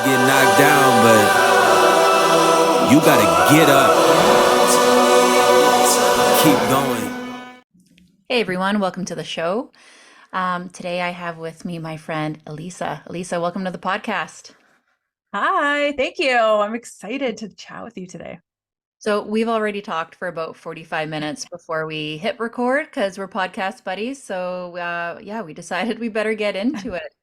get knocked down, but you gotta get up. Keep going. Hey everyone, welcome to the show. Today I have with me my friend Elisa. Elisa, welcome to the podcast. Hi, thank you. I'm excited to chat with you today. So we've already talked for about 45 minutes before we hit record because we're podcast buddies. So yeah, we decided we better get into it.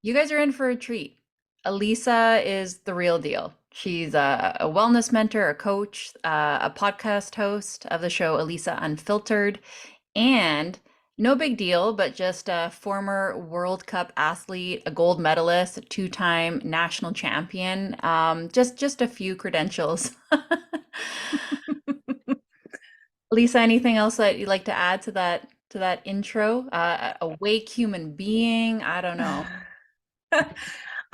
You guys are in for a treat. Elisa is the real deal. She's a wellness mentor, a coach, a podcast host of the show Elisa Unfiltered, and no big deal, but just a former World Cup athlete, a gold medalist, a two-time national champion. Just a few credentials. Lisa, anything else that you'd like to add to that intro? Awake human being? I don't know.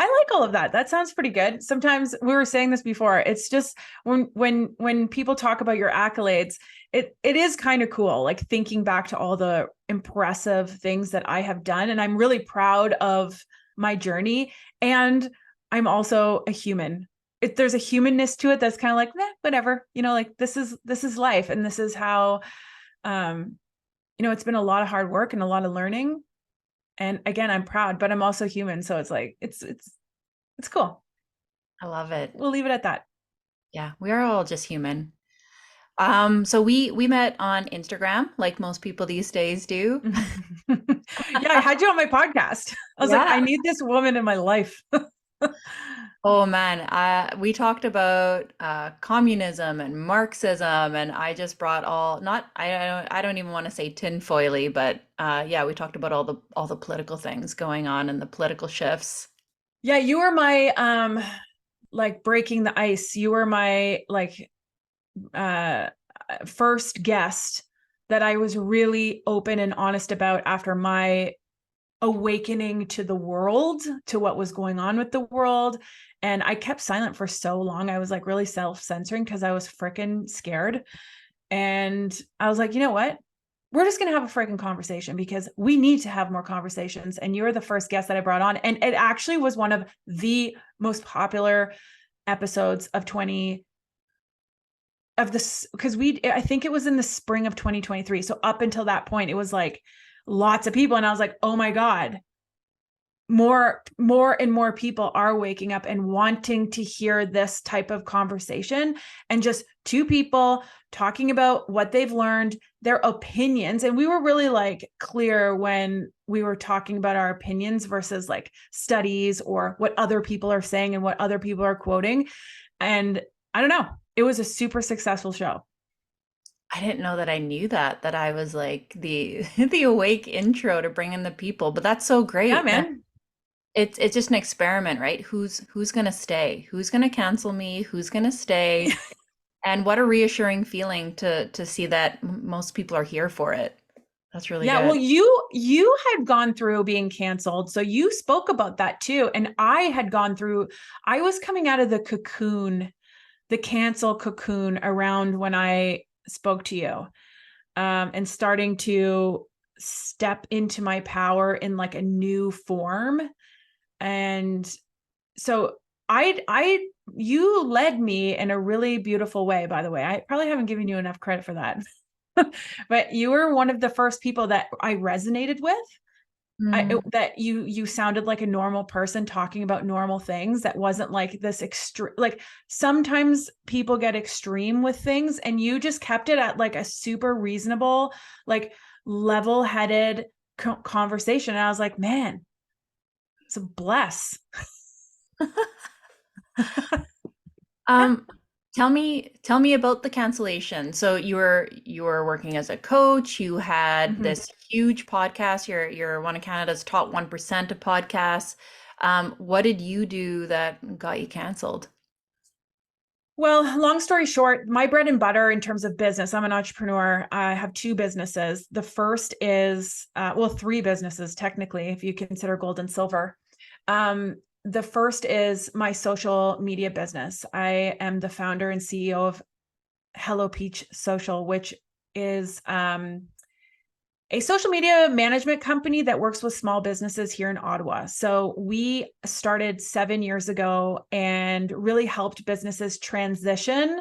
I like all of that. That sounds pretty good. Sometimes we were saying this before. It's just when people talk about your accolades, it is kind of cool, like thinking back to all the impressive things that I have done. And I'm really proud of my journey. And I'm also a human. There's a humanness to it that's kind of like, whatever, like this is life. And this is how it's been a lot of hard work and a lot of learning. And again, I'm proud, but I'm also human. So it's like, it's cool. I love it. We'll leave it at that. Yeah, we are all just human. So we met on Instagram, like most people these days do. Yeah, I had you on my podcast. I was like, I need this woman in my life. Oh man, we talked about communism and Marxism, and I just brought I don't even want to say tinfoily, but yeah, we talked about all the political things going on and the political shifts. Yeah, you were my like breaking the ice. You were my like first guest that I was really open and honest about after my awakening to the world, to what was going on with the world. And I kept silent for so long. I was like really self-censoring because I was freaking scared. And I was like, you know what? We're just going to have a freaking conversation because we need to have more conversations. And you're the first guest that I brought on. And it actually was one of the most popular episodes of because I think it was in the spring of 2023. So up until that point, it was like lots of people. And I was like, oh my God, more and more people are waking up and wanting to hear this type of conversation, and just two people talking about what they've learned, their opinions. And we were really like clear when we were talking about our opinions versus like studies or what other people are saying and what other people are quoting. And I don't know, it was a super successful show. I didn't know that I knew that I was like the the awake intro to bring in the people, but that's so Yeah, great. man. It's just an experiment, right? Who's gonna stay? Who's gonna cancel me? Who's gonna stay? And what a reassuring feeling to see that most people are here for it. That's really Yeah, good. well, you had gone through being canceled, so you spoke about that too. And I was coming out of the cocoon, the cancel cocoon, around when I spoke to you, and starting to step into my power in like a new form. And so you led me in a really beautiful way, by the way. I probably haven't given you enough credit for that. But you were one of the first people that I resonated with. Mm. That you sounded like a normal person talking about normal things, that wasn't like this extreme. Like sometimes people get extreme with things, and you just kept it at like a super reasonable, like level-headed conversation. And I was like, man, it's a bless. Um, tell me about the cancellation. So you were working as a coach, you had Mhm. this huge podcast, you're one of Canada's top 1% of podcasts. What did you do that got you canceled? Well, long story short, my bread and butter in terms of business, I'm an entrepreneur. I have two businesses. The first is, three businesses, technically, if you consider gold and silver. The first is my social media business. I am the founder and CEO of Hello Peach Social, which is a social media management company that works with small businesses here in Ottawa. So we started 7 years ago and really helped businesses transition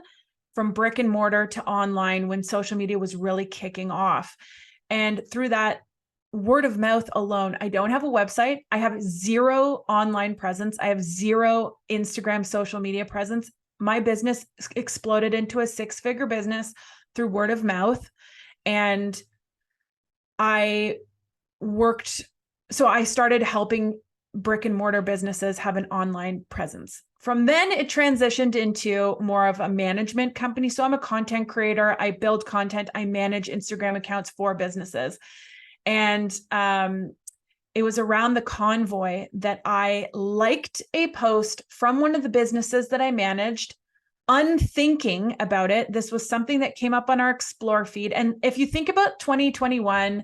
from brick and mortar to online when social media was really kicking off. And through that word of mouth alone, I don't have a website. I have zero online presence. I have zero Instagram social media presence. My business exploded into a 6-figure business through word of mouth. And I started helping brick and mortar businesses have an online presence. From then it transitioned into more of a management company. So I'm a content creator. I build content. I manage Instagram accounts for businesses. And it was around the convoy that I liked a post from one of the businesses that I managed, unthinking about it. This was something that came up on our Explore feed. And if you think about 2021,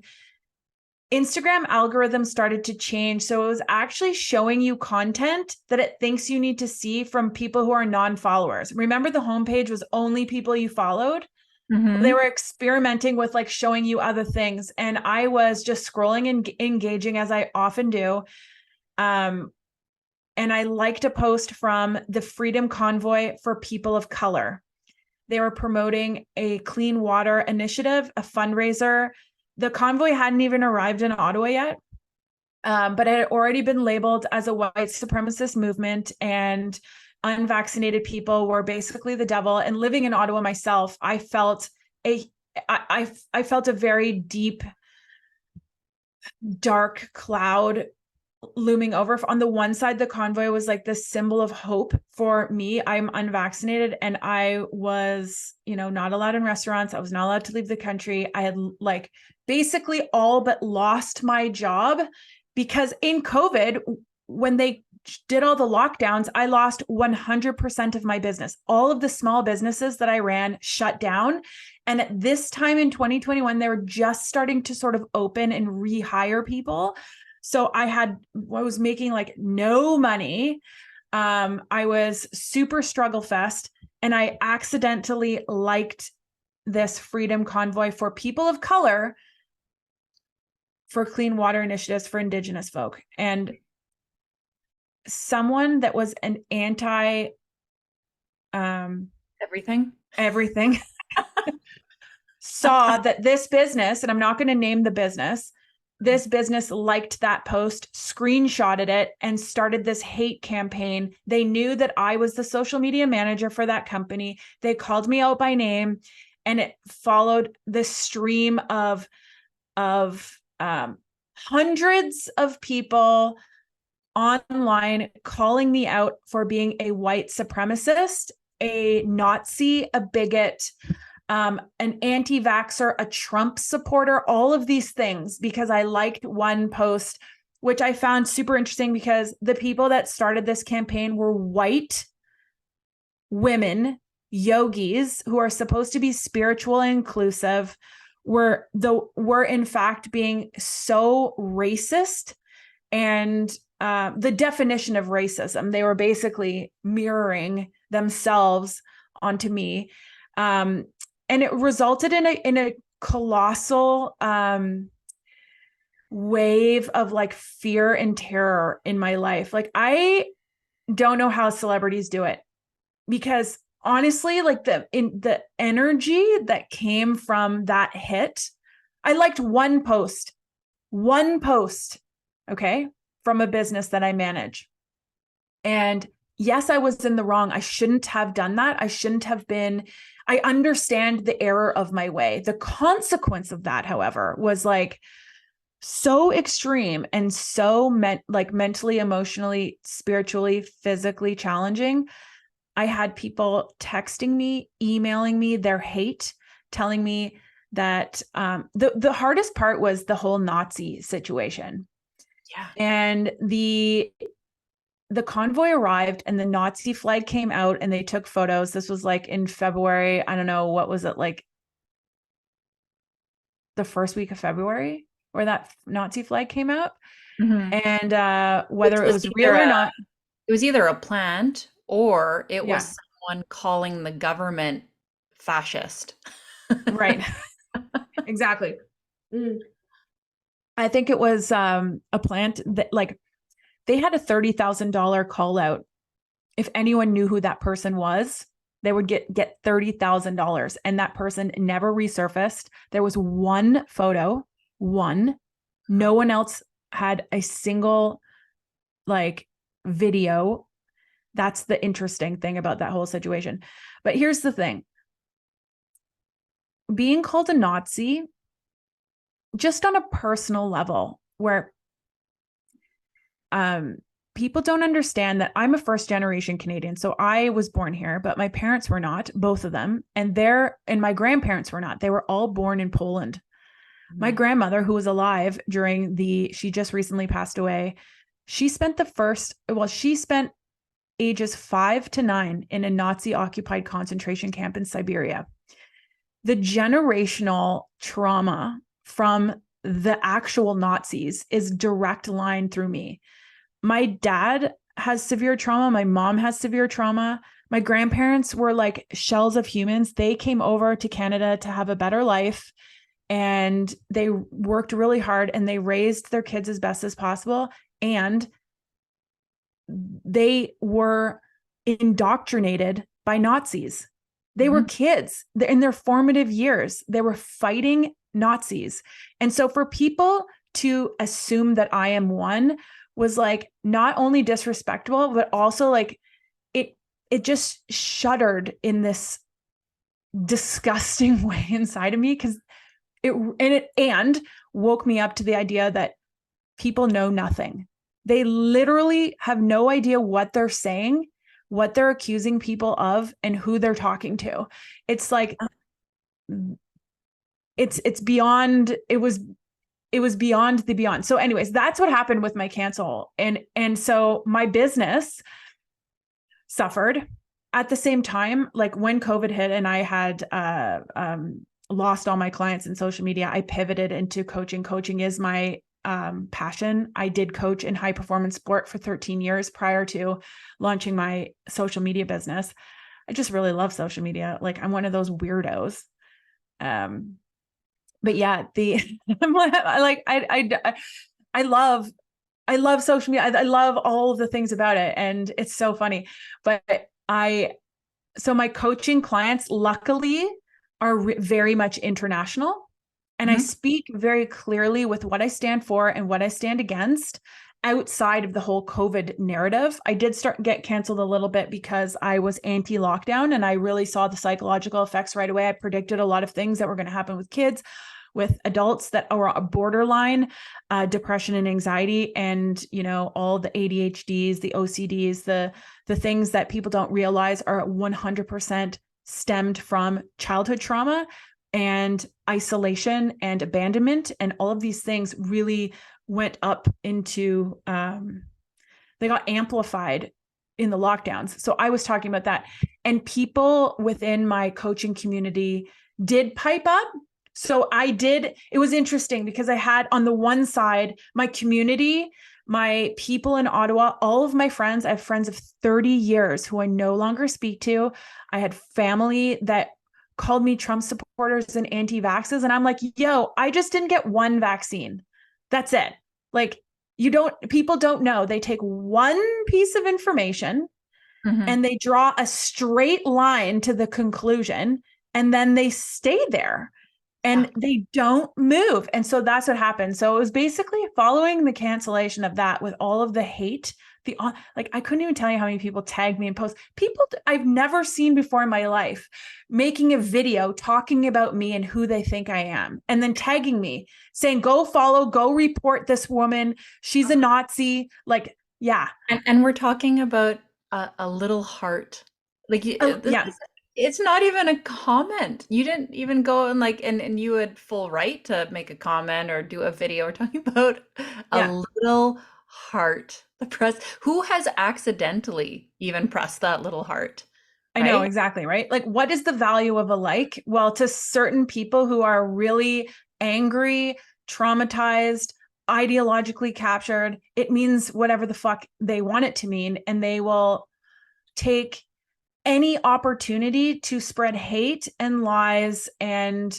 Instagram algorithm started to change. So it was actually showing you content that it thinks you need to see from people who are non-followers. Remember, the homepage was only people you followed. Mm-hmm. They were experimenting with like showing you other things. And I was just scrolling and engaging as I often do. And I liked a post from the Freedom Convoy for People of Color. They were promoting a clean water initiative, a fundraiser. The convoy hadn't even arrived in Ottawa yet, but it had already been labeled as a white supremacist movement, and unvaccinated people were basically the devil. And living in Ottawa myself, I felt I felt a very deep, dark cloud looming over. On the one side, the convoy was like this symbol of hope for me. I'm unvaccinated and I was, not allowed in restaurants. I was not allowed to leave the country. I had like basically all but lost my job because in COVID, when they did all the lockdowns, I lost 100% of my business. All of the small businesses that I ran shut down. And at this time in 2021, they were just starting to sort of open and rehire people. So I was making like no money. I was super struggle fest, and I accidentally liked this Freedom Convoy for People of Color for clean water initiatives for Indigenous folk. And someone that was an anti everything saw that this business, and I'm not going to name the business, this business liked that post, screenshotted it, and started this hate campaign. They knew that I was the social media manager for that company. They called me out by name, and it followed this stream of hundreds of people online calling me out for being a white supremacist, a Nazi, a bigot, an anti-vaxxer, a Trump supporter, all of these things, because I liked one post, which I found super interesting because the people that started this campaign were white women, yogis, who are supposed to be spiritual and inclusive, were in fact being so racist and the definition of racism. They were basically mirroring themselves onto me. And it resulted in a colossal wave of like fear and terror in my life. Like, I don't know how celebrities do it, because honestly, like the energy that came from that hit, I liked one post, okay, from a business that I manage. And yes, I was in the wrong. I shouldn't have done that. I understand the error of my way. The consequence of that, however, was like so extreme and so mentally, emotionally, spiritually, physically challenging. I had people texting me, emailing me their hate, telling me that the hardest part was the whole Nazi situation. Yeah. And the convoy arrived and the Nazi flag came out and they took photos. This was like in February. I don't know, what was it, like the first week of February where that Nazi flag came out. Mm-hmm. And whether it was real or not. It was either a plant or it was someone calling the government fascist. Right. Exactly. I think it was a plant that like they had a $30,000 call out. If anyone knew who that person was, they would get $30,000, and that person never resurfaced. There was one photo, one. No one else had a single like video. That's the interesting thing about that whole situation. But here's the thing. Being called a Nazi, just on a personal level, where people don't understand that I'm a first generation Canadian. So I was born here, but my parents were not, both of them. And my grandparents were not. They were all born in Poland. Mm-hmm. My grandmother, who was alive she just recently passed away. She spent ages 5 to 9 in a Nazi occupied concentration camp in Siberia. The generational trauma from the actual Nazis is direct line through me. My dad has severe trauma. My mom has severe trauma. My grandparents were like shells of humans. They came over to Canada to have a better life, and they worked really hard, and they raised their kids as best as possible. And they were indoctrinated by Nazis. They were kids in their formative years. They were fighting Nazis. And so for people to assume that I am one was like not only disrespectful, but also like it just shuddered in this disgusting way inside of me, because it woke me up to the idea that people know nothing. They literally have no idea what they're saying, what they're accusing people of, and who they're talking to. It's like it's beyond. It was beyond the beyond. So anyways, that's what happened with my cancel. And so my business suffered at the same time. Like when COVID hit and I had lost all my clients in social media, I pivoted into coaching. Coaching is my passion. I did coach in high performance sport for 13 years prior to launching my social media business. I just really love social media. Like I'm one of those weirdos. But yeah, I love social media. I love all of the things about it. And it's so funny, so my coaching clients luckily are very much international. And I speak very clearly with what I stand for and what I stand against outside of the whole COVID narrative. I did get canceled a little bit because I was anti-lockdown, and I really saw the psychological effects right away. I predicted a lot of things that were going to happen with kids, with adults that are borderline depression and anxiety, and all the ADHDs, the OCDs, the things that people don't realize are 100% stemmed from childhood trauma and isolation and abandonment. And all of these things really went up into, they got amplified in the lockdowns. So I was talking about that, and people within my coaching community did pipe up. So it was interesting because I had on the one side, my community, my people in Ottawa, all of my friends. I have friends of 30 years who I no longer speak to. I had family that called me Trump supporters and anti-vaxxers. And I'm like, yo, I just didn't get one vaccine. That's it. Like people don't know. They take one piece of information and they draw a straight line to the conclusion, and then they stay there and they don't move. And so that's what happened. So it was basically following the cancellation of that with all of the hate. I couldn't even tell you how many people tagged me and post. People I've never seen before in my life making a video talking about me and who they think I am, and then tagging me saying, go follow, go report this woman. She's a Nazi. Like, yeah. And we're talking about a little heart. Like, it's not even a comment. You didn't even go and you had full right to make a comment or do a video. We're talking about a little heart. The press, who has accidentally even pressed that little heart? Right? I know, exactly, right? Like, what is the value of a like? Well, to certain people who are really angry, traumatized, ideologically captured, it means whatever the fuck they want it to mean. And they will take any opportunity to spread hate and lies and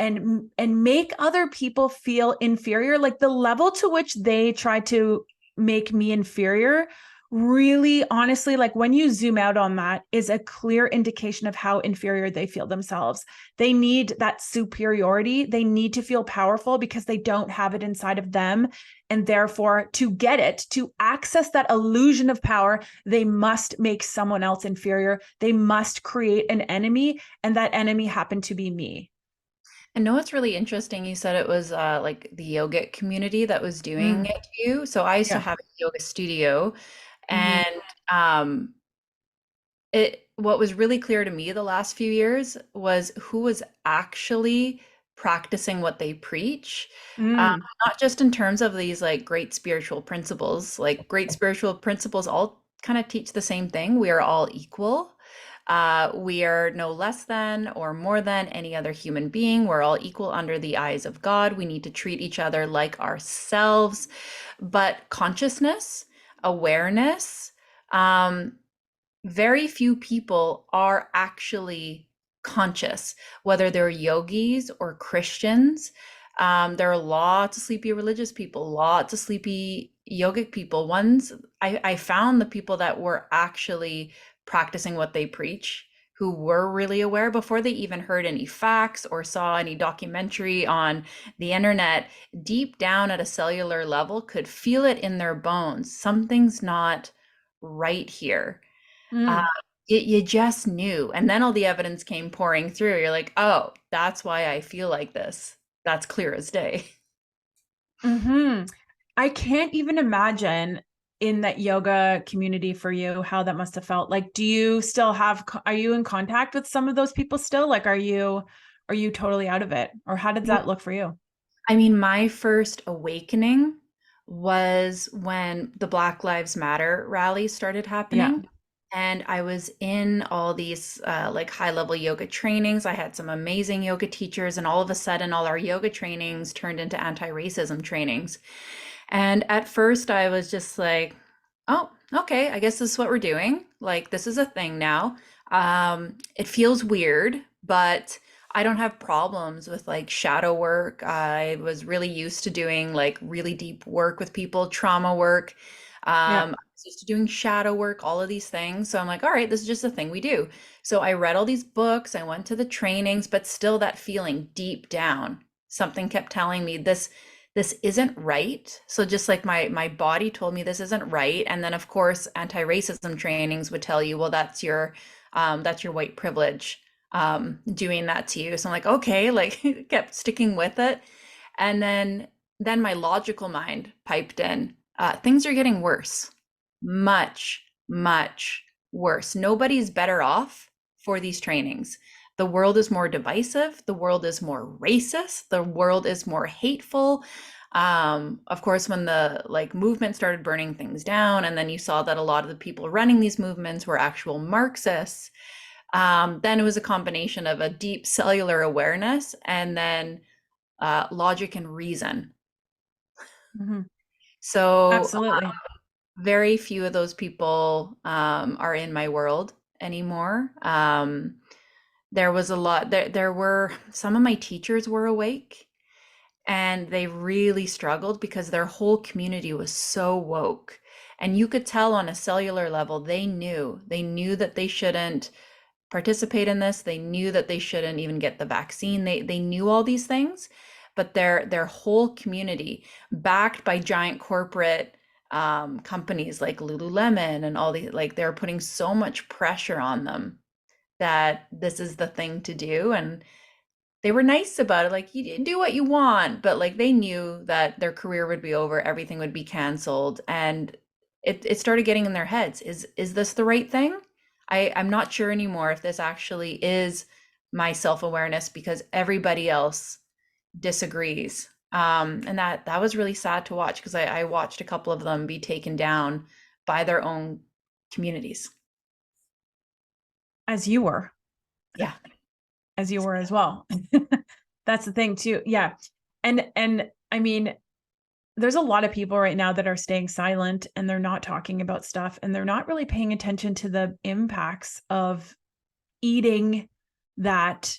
and make other people feel inferior. Like the level to which they try to make me inferior, really, honestly, like when you zoom out on that, is a clear indication of how inferior they feel themselves. They need that superiority. They need to feel powerful because they don't have it inside of them. And therefore, to get it, to access that illusion of power, they must make someone else inferior. They must create an enemy. And that enemy happened to be me. And know what's really interesting? You said it was like the yogic community that was doing Mm, it to you. So I used to yeah. have a yoga studio, Mhm. and what was really clear to me the last few years was who was actually practicing what they preach. Mm, Not just in terms of these like great spiritual principles, like great spiritual principles all kind of teach the same thing. We are all equal. We are no less than or more than any other human being. We're all equal under the eyes of God. We need to treat each other like ourselves. But consciousness, awareness, um, very few people are actually conscious, whether they're yogis or Christians. There are lots of sleepy religious people, lots of sleepy yogic people. I found the people that were actually practicing what they preach, who were really aware before they even heard any facts or saw any documentary on the internet, deep down at a cellular level, could feel it in their bones. Something's not right here. uh, mm. you just knew. And then all the evidence came pouring through. You're like, oh, that's why I feel like this. That's clear as day. Hmm. I can't even imagine in that yoga community for you how that must have felt. Like, do you still have, are you in contact with some of those people still? Like, are you totally out of it? Or how did that look for you? I mean, my first awakening was when the Black Lives Matter rallies started Yeah. happening. And I was in all these like high level yoga trainings. I had some amazing yoga teachers, and all of a sudden, all our yoga trainings turned into anti racism trainings. And at first, I was just like, oh, okay, I guess this is what we're doing. Like, this is a thing now. It feels weird, but I don't have problems with like shadow work. I was really used to doing like really deep work with people, trauma work. Yeah. I was used to doing shadow work, all of these things. So I'm like, all right, this is just a thing we do. So I read all these books, I went to the trainings, but still that feeling deep down, something kept telling me this isn't right. So just like my body told me this isn't right. And then of course, anti-racism trainings would tell you, well, that's your white privilege doing that to you. So I'm like, okay, like kept sticking with it. And then my logical mind piped in. Things are getting worse. Much, much worse. Nobody's better off for these trainings. The world is more divisive. The world is more racist. The world is more hateful. Of course, when the like movement started burning things down, and then you saw that a lot of the people running these movements were actual Marxists, then it was a combination of a deep cellular awareness and then logic and reason. Hmm. So Absolutely. very few of those people are in my world anymore. There was a lot. There were some of my teachers were awake, and they really struggled because their whole community was so woke, and you could tell on a cellular level they knew that they shouldn't participate in this. They knew that they shouldn't even get the vaccine. They knew all these things, but their whole community, backed by giant corporate companies like Lululemon and all the like, they're putting so much pressure on them that this is the thing to do. And they were nice about it, like you do what you want, but like they knew that their career would be over, everything would be canceled, and it started getting in their heads. Is this the right thing? I'm not sure anymore if this actually is my self-awareness because everybody else disagrees. And that was really sad to watch because I watched a couple of them be taken down by their own communities. As you were, Yeah. as you were as well. That's the thing too. Yeah. And I mean, there's a lot of people right now that are staying silent and they're not talking about stuff and they're not really paying attention to the impacts of eating that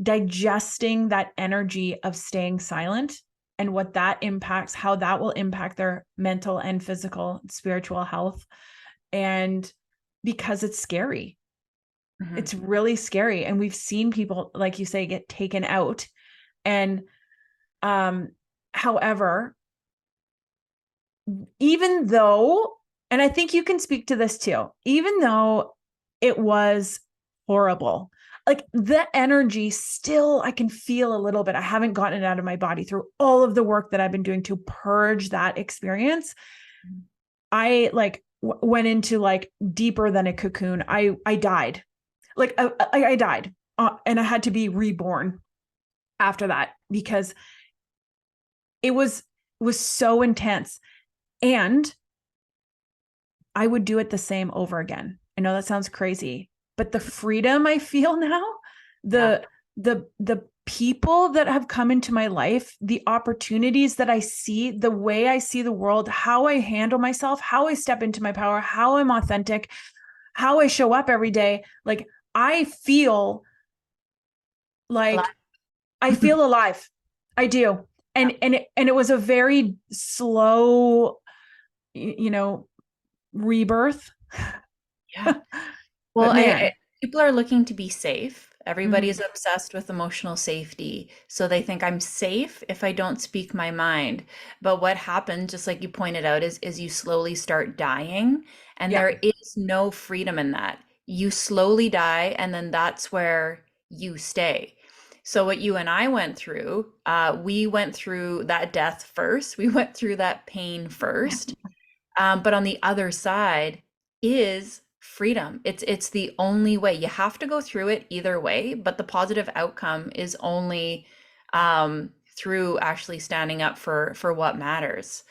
digesting that energy of staying silent and what that impacts, how that will impact their mental and physical, spiritual health. And because it's scary, it's really scary. And we've seen people, like you say, get taken out. And however, even though, and I think you can speak to this too, even though it was horrible, like the energy still, I can feel a little bit. I haven't gotten it out of my body through all of the work that I've been doing to purge that experience. I like went into like deeper than a cocoon. I died. Like I died, and I had to be reborn after that because it was so intense. And I would do it the same over again. I know that sounds crazy, but the freedom I feel now, the people that have come into my life, the opportunities that I see, the way I see the world, how I handle myself, how I step into my power, how I'm authentic, how I show up every day. Like I feel like I feel alive. I do. And it was a very slow, rebirth. Yeah. Well, people are looking to be safe. Everybody's obsessed with emotional safety. So they think I'm safe if I don't speak my mind. But what happens, just like you pointed out, is you slowly start dying. And there is no freedom in that. You slowly die, and then that's where you stay. So what you and I went through, we went through that death first. We went through that pain first. But on the other side is freedom. It's the only way. You have to go through it either way, but the positive outcome is only through actually standing up for what matters.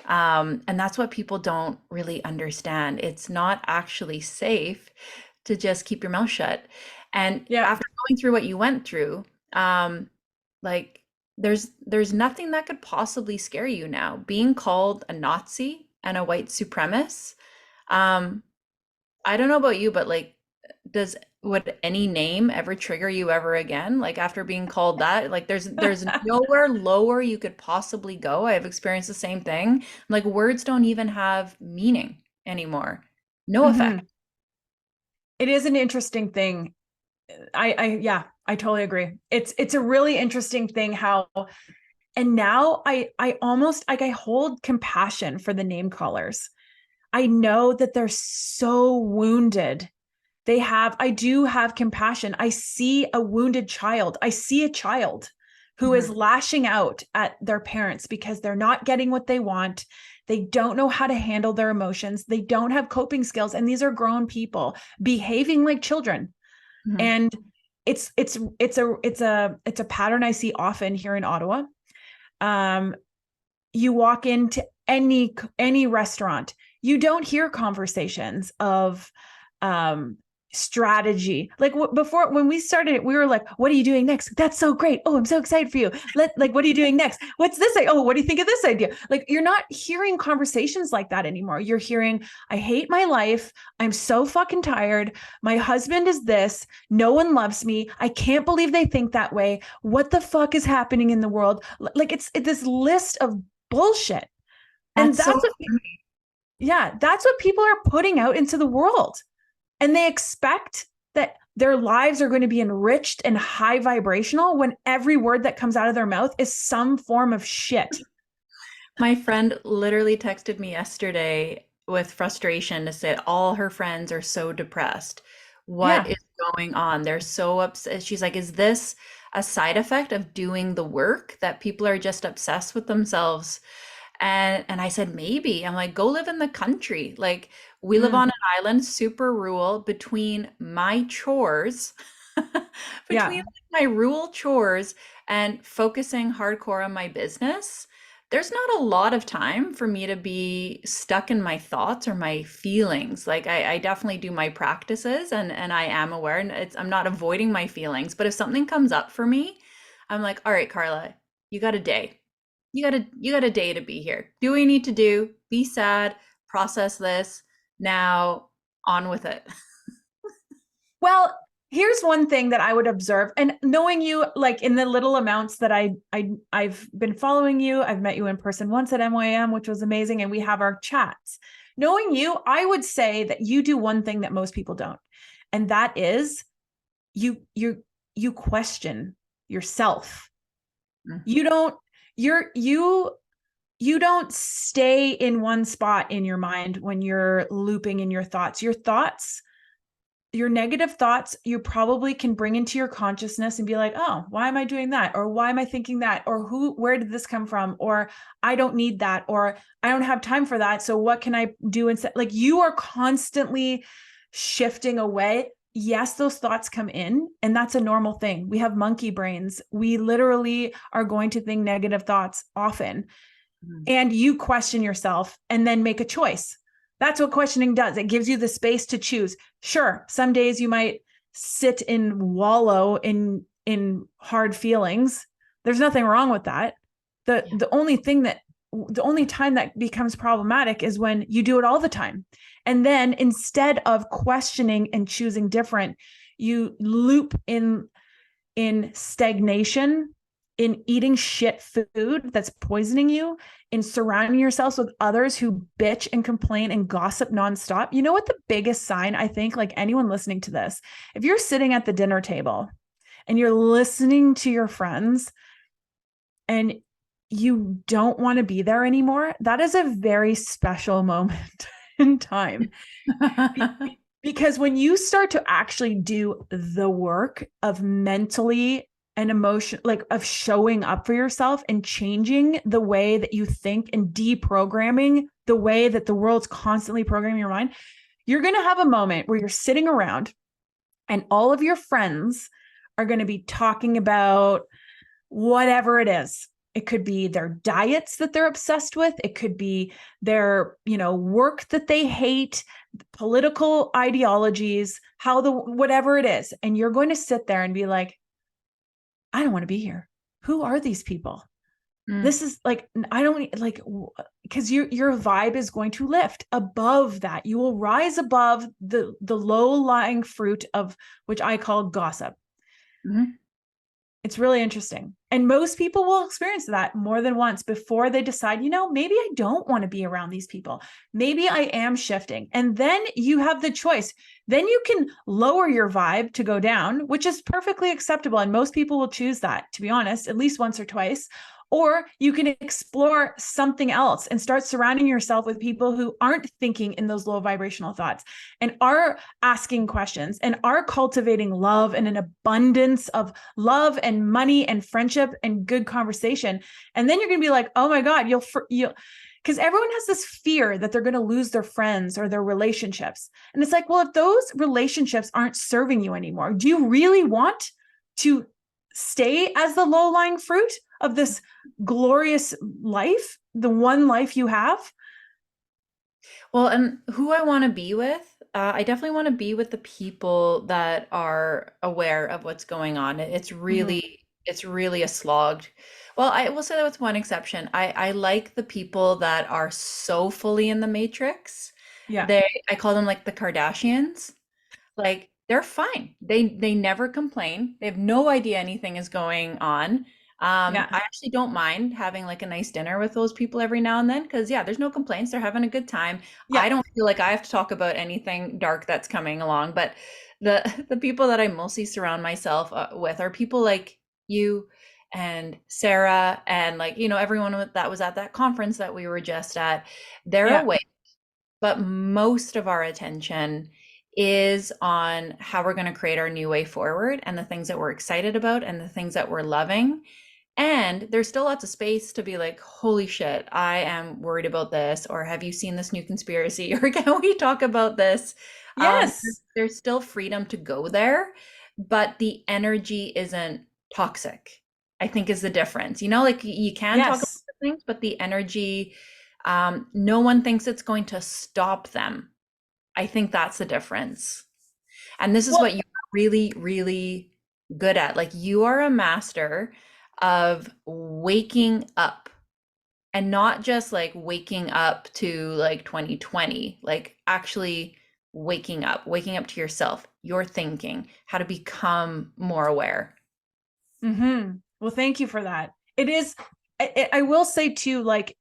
And that's what people don't really understand. It's not actually safe to just keep your mouth shut. And after going through what you went through, like there's nothing that could possibly scare you now. Being called a Nazi and a white supremacist, I don't know about you, but like, would any name ever trigger you ever again? Like after being called that, like there's nowhere lower you could possibly go. I've experienced the same thing. Like words don't even have meaning anymore. No effect. It is an interesting thing. I totally agree. It's a really interesting thing how, and now I almost like I hold compassion for the name callers. I know that they're so wounded. I do have compassion. I see a wounded child. I see a child who is lashing out at their parents because they're not getting what they want. They don't know how to handle their emotions. They don't have coping skills. And these are grown people behaving like children. And it's a pattern I see often here in Ottawa. You walk into any restaurant, you don't hear conversations of strategy. Like before, when we started it, we were like, what are you doing next? That's so great. Oh, I'm so excited for you. What are you doing next? What's this? Oh, what do you think of this idea? Like, you're not hearing conversations like that anymore. You're hearing, I hate my life. I'm so fucking tired. My husband is this. No one loves me. I can't believe they think that way. What the fuck is happening in the world? Like it's this list of bullshit. And that's what people are putting out into the world. And they expect that their lives are going to be enriched and high vibrational when every word that comes out of their mouth is some form of shit. My friend literally texted me yesterday with frustration to say all her friends are so depressed. What is going on? They're so upset. She's like, is this a side effect of doing the work that people are just obsessed with themselves? And I said, maybe. I'm like, go live in the country. Like, we live on an island, super rural, between my chores, between my rural chores and focusing hardcore on my business. There's not a lot of time for me to be stuck in my thoughts or my feelings. Like I definitely do my practices and I am aware, and I'm not avoiding my feelings. But if something comes up for me, I'm like, all right, Carla, you got a day. You got a day to be here. Do what you need to do. Be sad. Process this. Now on with it. Well, here's one thing that I would observe, and knowing you, like in the little amounts that I've been following you, I've met you in person once at MYM, which was amazing, and we have our chats. Knowing you, I would say that you do one thing that most people don't, and that is you question yourself. You don't you don't stay in one spot in your mind when you're looping in your thoughts. Your negative thoughts, you probably can bring into your consciousness and be like, oh, why am I doing that? Or why am I thinking that? Or where did this come from? Or I don't need that. Or I don't have time for that. So what can I do instead? Like, you are constantly shifting away. Yes, those thoughts come in, and that's a normal thing. We have monkey brains. We literally are going to think negative thoughts often. And you question yourself and then make a choice. That's what questioning does. It gives you the space to choose. Sure, some days you might sit and wallow in hard feelings. There's nothing wrong with that. The only time that becomes problematic is when you do it all the time. And then instead of questioning and choosing different, you loop in stagnation, in eating shit food that's poisoning you, in surrounding yourselves with others who bitch and complain and gossip nonstop. You know what the biggest sign, I think, like anyone listening to this, if you're sitting at the dinner table and you're listening to your friends and you don't want to be there anymore, that is a very special moment in time. Because when you start to actually do the work of mentally and emotion, like of showing up for yourself and changing the way that you think and deprogramming the way that the world's constantly programming your mind, you're going to have a moment where you're sitting around and all of your friends are going to be talking about whatever it is. It could be their diets that they're obsessed with. It could be their, work that they hate, political ideologies, whatever it is. And you're going to sit there and be like, I don't want to be here. Who are these people? This is like, I don't like, because your vibe is going to lift above that. You will rise above the low lying fruit of which I call gossip. It's really interesting. And most people will experience that more than once before they decide, maybe I don't want to be around these people. Maybe I am shifting. And then you have the choice. Then you can lower your vibe to go down, which is perfectly acceptable. And most people will choose that, to be honest, at least once or twice. Or you can explore something else and start surrounding yourself with people who aren't thinking in those low vibrational thoughts and are asking questions and are cultivating love and an abundance of love and money and friendship and good conversation. And then you're going to be like, oh my God, you'll because everyone has this fear that they're going to lose their friends or their relationships. And it's like, well, if those relationships aren't serving you anymore, do you really want to stay as the low-lying fruit of this glorious life, the one life you have? Well, and who I want to be with, I definitely want to be with the people that are aware of what's going on. It's really a slog. Well, I will say that with one exception. I like the people that are so fully in the matrix. Yeah. I call them like the Kardashians. Like, they're fine. They never complain. They have no idea anything is going on. I actually don't mind having like a nice dinner with those people every now and then because there's no complaints. They're having a good time. I don't feel like I have to talk about anything dark that's coming along. But the people that I mostly surround myself with are people like you and Sarah and like everyone that was at that conference that we were just at. They're awake, but most of our attention is on how we're going to create our new way forward and the things that we're excited about and the things that we're loving. And there's still lots of space to be like, holy shit, I am worried about this. Or have you seen this new conspiracy? Or can we talk about this? Yes. There's still freedom to go there, but the energy isn't toxic, I think is the difference. Like you can talk about things, but the energy, no one thinks it's going to stop them. I think that's the difference. And this is what you're really, really good at. Like, you are a master of waking up, and not just like waking up to like 2020, like actually waking up to yourself, your thinking, how to become more aware. Well, thank you for that. It is, I will say too, like,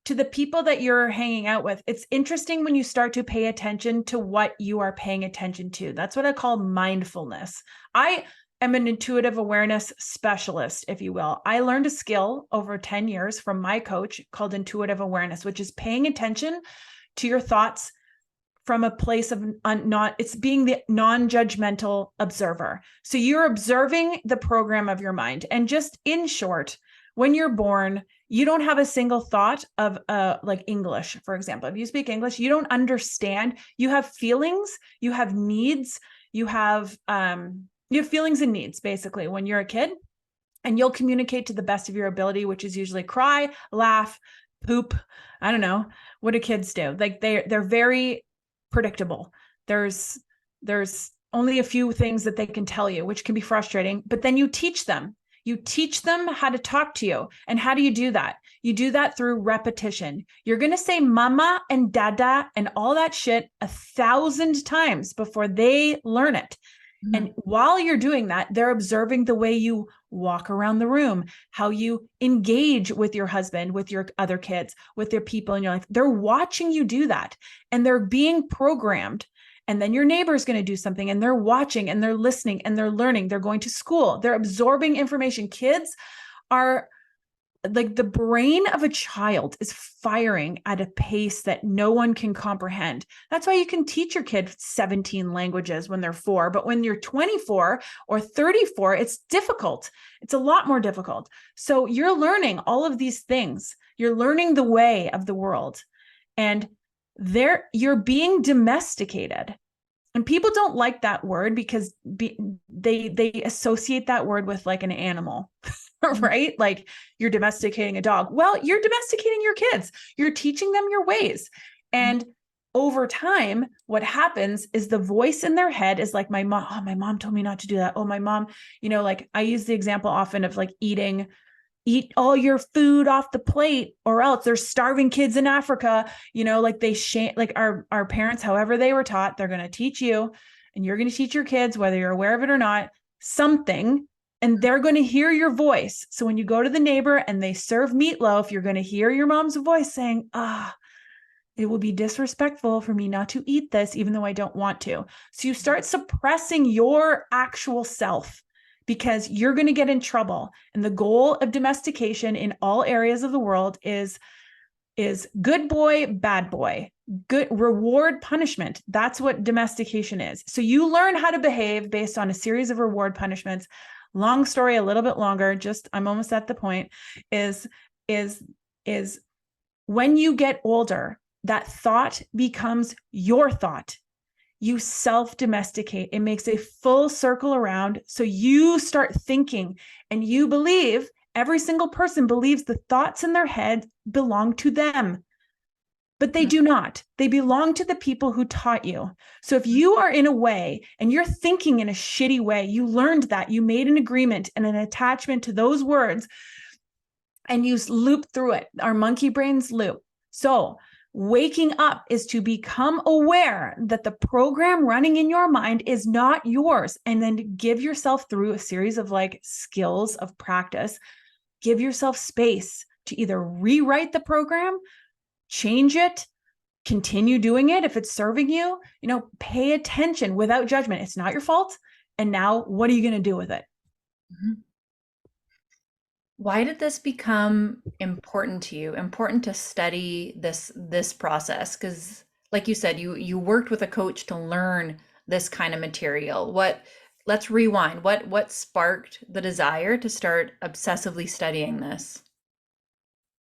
to the people that you're hanging out with, it's interesting when you start to pay attention to what you are paying attention to. That's what I call mindfulness. I am an intuitive awareness specialist, if you will. I learned a skill over 10 years from my coach called intuitive awareness, which is paying attention to your thoughts from a place of it's being the non-judgmental observer. So you're observing the program of your mind. And just in short, when you're born, you don't have a single thought of like English, for example. If you speak English, you don't understand. You have feelings, you have needs, you have feelings and needs basically when you're a kid, and you'll communicate to the best of your ability, which is usually cry, laugh, poop. I don't know. What do kids do? Like they're very predictable. There's only a few things that they can tell you, which can be frustrating, but then you teach them. You teach them how to talk to you. And how do you do that? You do that through repetition. You're going to say mama and dada and all that shit 1,000 times before they learn it. Mm-hmm. And while you're doing that, they're observing the way you walk around the room, how you engage with your husband, with your other kids, with their people in your life. They're watching you do that, and they're being programmed. And then your neighbor's going to do something, and they're watching and they're listening and they're learning. They're going to school. They're absorbing information. Kids are like, the brain of a child is firing at a pace that no one can comprehend. That's why you can teach your kid 17 languages when they're 4, but when you're 24 or 34, it's difficult. It's a lot more difficult. So you're learning all of these things. You're learning the way of the world, and you're being domesticated. And people don't like that word because they associate that word with like an animal, right? Like, you're domesticating a dog. Well, you're domesticating your kids. You're teaching them your ways. And over time, what happens is the voice in their head is like, my mom, oh, my mom told me not to do that. Oh, my mom, like, I use the example often of like eat all your food off the plate, or else there's starving kids in Africa, like they like our parents, however they were taught, they're going to teach you, and you're going to teach your kids, whether you're aware of it or not, something, and they're going to hear your voice. So when you go to the neighbor and they serve meatloaf, you're going to hear your mom's voice saying, it will be disrespectful for me not to eat this, even though I don't want to. So you start suppressing your actual self, because you're going to get in trouble. And the goal of domestication in all areas of the world is good boy, bad boy, good reward, punishment. That's what domestication is. So you learn how to behave based on a series of reward punishments. Long story, a little bit longer, I'm almost at the point, is when you get older, that thought becomes your thought. You self-domesticate. It makes a full circle around. So you start thinking, and you believe, every single person believes the thoughts in their head belong to them, but they do not. They belong to the people who taught you. So if you are in a way and you're thinking in a shitty way, you learned that, you made an agreement and an attachment to those words, and you loop through it. Our monkey brains loop. So waking up is to become aware that the program running in your mind is not yours, and then give yourself, through a series of like skills of practice, give yourself space to either rewrite the program, change it, continue doing it if it's serving you, pay attention without judgment. It's not your fault. And now what are you going to do with it? Mm-hmm. Why did this become important to you? Important to study this process? Because, like you said, you worked with a coach to learn this kind of material. Let's rewind. What sparked the desire to start obsessively studying this?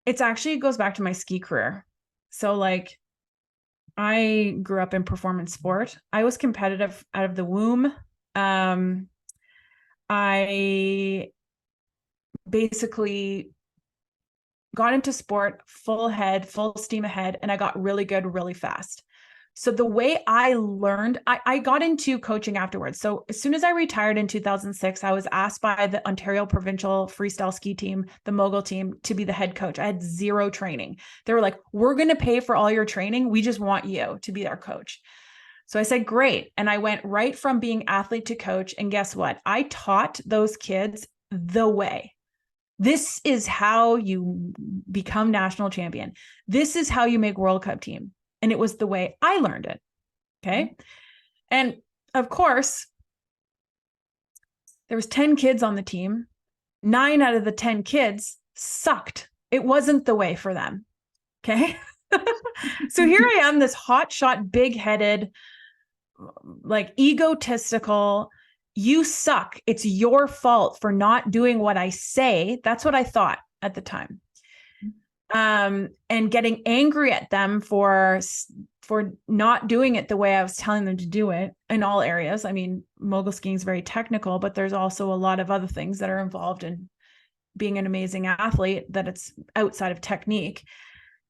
It goes back to my ski career. So like, I grew up in performance sport. I was competitive out of the womb. I basically got into sport full steam ahead, and I got really good really fast. So the way I learned, I got into coaching afterwards. So as soon as I retired in 2006, I was asked by the Ontario Provincial Freestyle Ski Team, the mogul team, to be the head coach. I had zero training. They were like, we're going to pay for all your training. We just want you to be our coach. So I said, great. And I went right from being athlete to coach. And guess what? I taught those kids the way. This is how you become national champion. This is how you make World Cup team. And it was the way I learned it. Okay. And of course, there was 10 kids on the team. 9 out of the 10 kids sucked. It wasn't the way for them. Okay. So here I am, this hotshot, big-headed, like egotistical, you suck. It's your fault for not doing what I say. That's what I thought at the time. And getting angry at them for not doing it the way I was telling them to do it in all areas. I mean, mogul skiing is very technical, but there's also a lot of other things that are involved in being an amazing athlete that it's outside of technique.